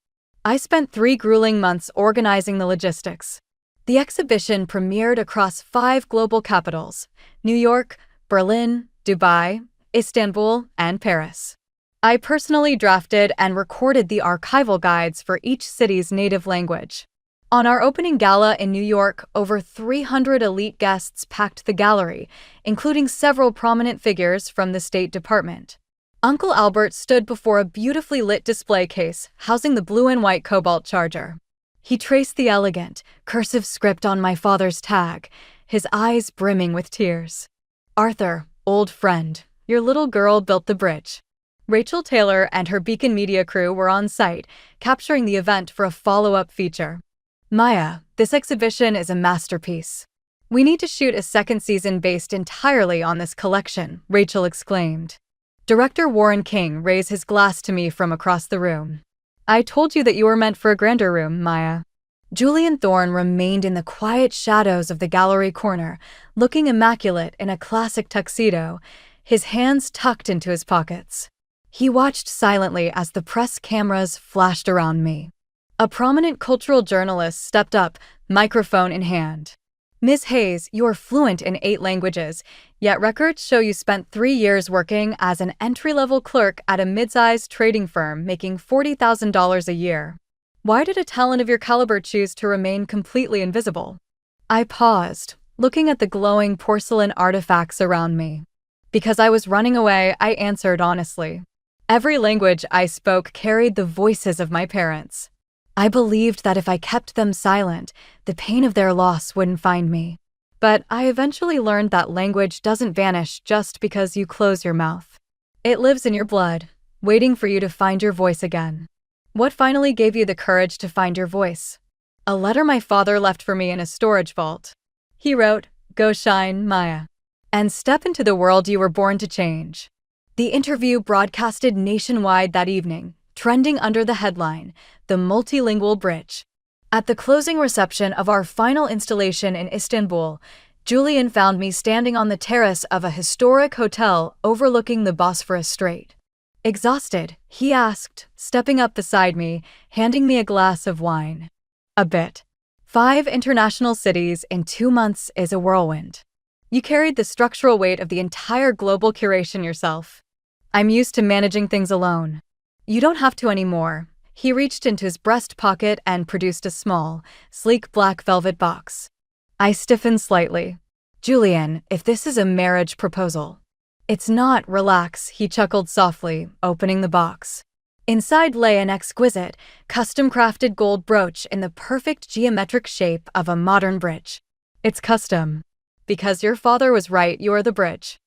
I spent 3 grueling months organizing the logistics. The exhibition premiered across 5 global capitals: New York, Berlin, Dubai, Istanbul, and Paris. I personally drafted and recorded the archival guides for each city's native language. On our opening gala in New York, over 300 elite guests packed the gallery, including several prominent figures from the State Department. Uncle Albert stood before a beautifully lit display case housing the blue and white Cobalt Charger. He traced the elegant, cursive script on my father's tag, his eyes brimming with tears. Arthur, old friend, your little girl built the bridge. Rachel Taylor and her Beacon Media crew were on site, capturing the event for a follow-up feature. Maya, this exhibition is a masterpiece. We need to shoot a second season based entirely on this collection, Rachel exclaimed. Director Warren King raised his glass to me from across the room. I told you that you were meant for a grander room, Maya. Julian Thorne remained in the quiet shadows of the gallery corner, looking immaculate in a classic tuxedo, his hands tucked into his pockets. He watched silently as the press cameras flashed around me. A prominent cultural journalist stepped up, microphone in hand. Ms. Hayes, you are fluent in 8 languages, yet records show you spent 3 years working as an entry-level clerk at a mid-sized trading firm making $40,000 a year. Why did a talent of your caliber choose to remain completely invisible? I paused, looking at the glowing porcelain artifacts around me. Because I was running away, I answered honestly. Every language I spoke carried the voices of my parents. I believed that if I kept them silent, the pain of their loss wouldn't find me. But I eventually learned that language doesn't vanish just because you close your mouth. It lives in your blood, waiting for you to find your voice again. What finally gave you the courage to find your voice? A letter my father left for me in a storage vault. He wrote, "Go shine, Maya, and step into the world you were born to change." The interview broadcasted nationwide that evening, trending under the headline, "The Multilingual Bridge." At the closing reception of our final installation in Istanbul, Julian found me standing on the terrace of a historic hotel overlooking the Bosphorus Strait. Exhausted, he asked, stepping up beside me, handing me a glass of wine. A bit. 5 international cities in 2 months is a whirlwind. You carried the structural weight of the entire global curation yourself. I'm used to managing things alone. You don't have to anymore. He reached into his breast pocket and produced a small, sleek black velvet box. I stiffened slightly. Julian, if this is a marriage proposal. It's not, relax, he chuckled softly, opening the box. Inside lay an exquisite, custom-crafted gold brooch in the perfect geometric shape of a modern bridge. It's custom. Because your father was right, you're the bridge.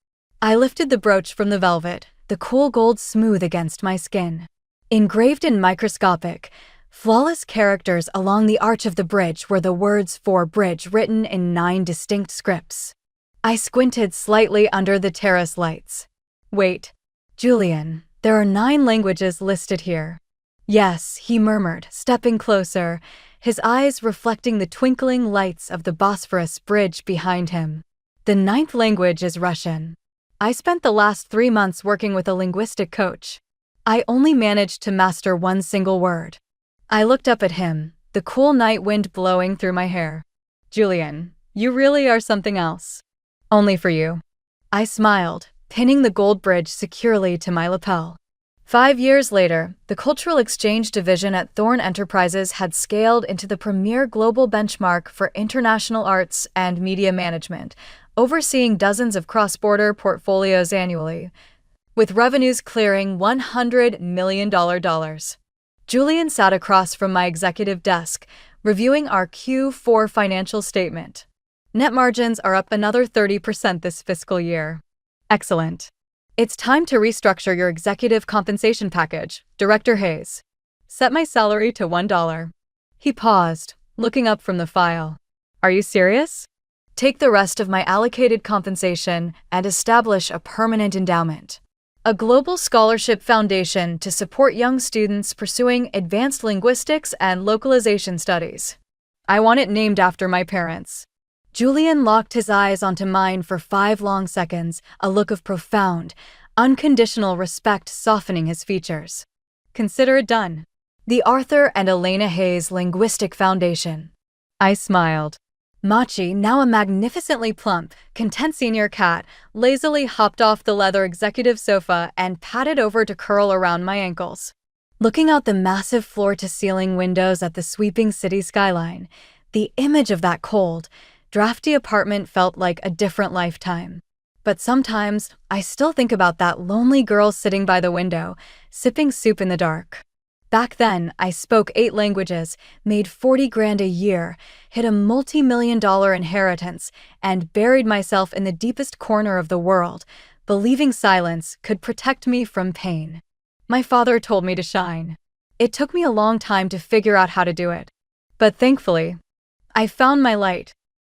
I lifted the brooch from the velvet, the cool gold smooth against my skin. Engraved in microscopic, flawless characters along the arch of the bridge were the words for bridge written in 9 distinct scripts. I squinted slightly under the terrace lights. Wait, Julian, there are 9 languages listed here. Yes, he murmured, stepping closer, his eyes reflecting the twinkling lights of the Bosphorus Bridge behind him. The ninth language is Russian. I spent the last 3 months working with a linguistic coach. I only managed to master one single word. I looked up at him, the cool night wind blowing through my hair. Julian, you really are something else. Only for you. I smiled, pinning the gold bridge securely to my lapel. 5 years later, the Cultural Exchange Division at Thorne Enterprises had scaled into the premier global benchmark for international arts and media management, overseeing dozens of cross-border portfolios annually, with revenues clearing $100 million. Julian sat across from my executive desk, reviewing our Q4 financial statement. Net margins are up another 30% this fiscal year. Excellent. It's time to restructure your executive compensation package, Director Hayes. Set my salary to $1. He paused, looking up from the file. Are you serious? Take the rest of my allocated compensation and establish a permanent endowment. A global scholarship foundation to support young students pursuing advanced linguistics and localization studies. I want it named after my parents. Julian locked his eyes onto mine for 5 long seconds, a look of profound, unconditional respect softening his features. Consider it done. The Arthur and Elena Hayes Linguistic Foundation. I smiled. Machi, now a magnificently plump, content senior cat, lazily hopped off the leather executive sofa and padded over to curl around my ankles. Looking out the massive floor-to-ceiling windows at the sweeping city skyline, the image of that cold, drafty apartment felt like a different lifetime. But sometimes, I still think about that lonely girl sitting by the window, sipping soup in the dark. Back then, I spoke 8 languages, made $40,000 a year, hit a multi-million-dollar inheritance, and buried myself in the deepest corner of the world, believing silence could protect me from pain. My father told me to shine. It took me a long time to figure out how to do it. But thankfully, I found my light.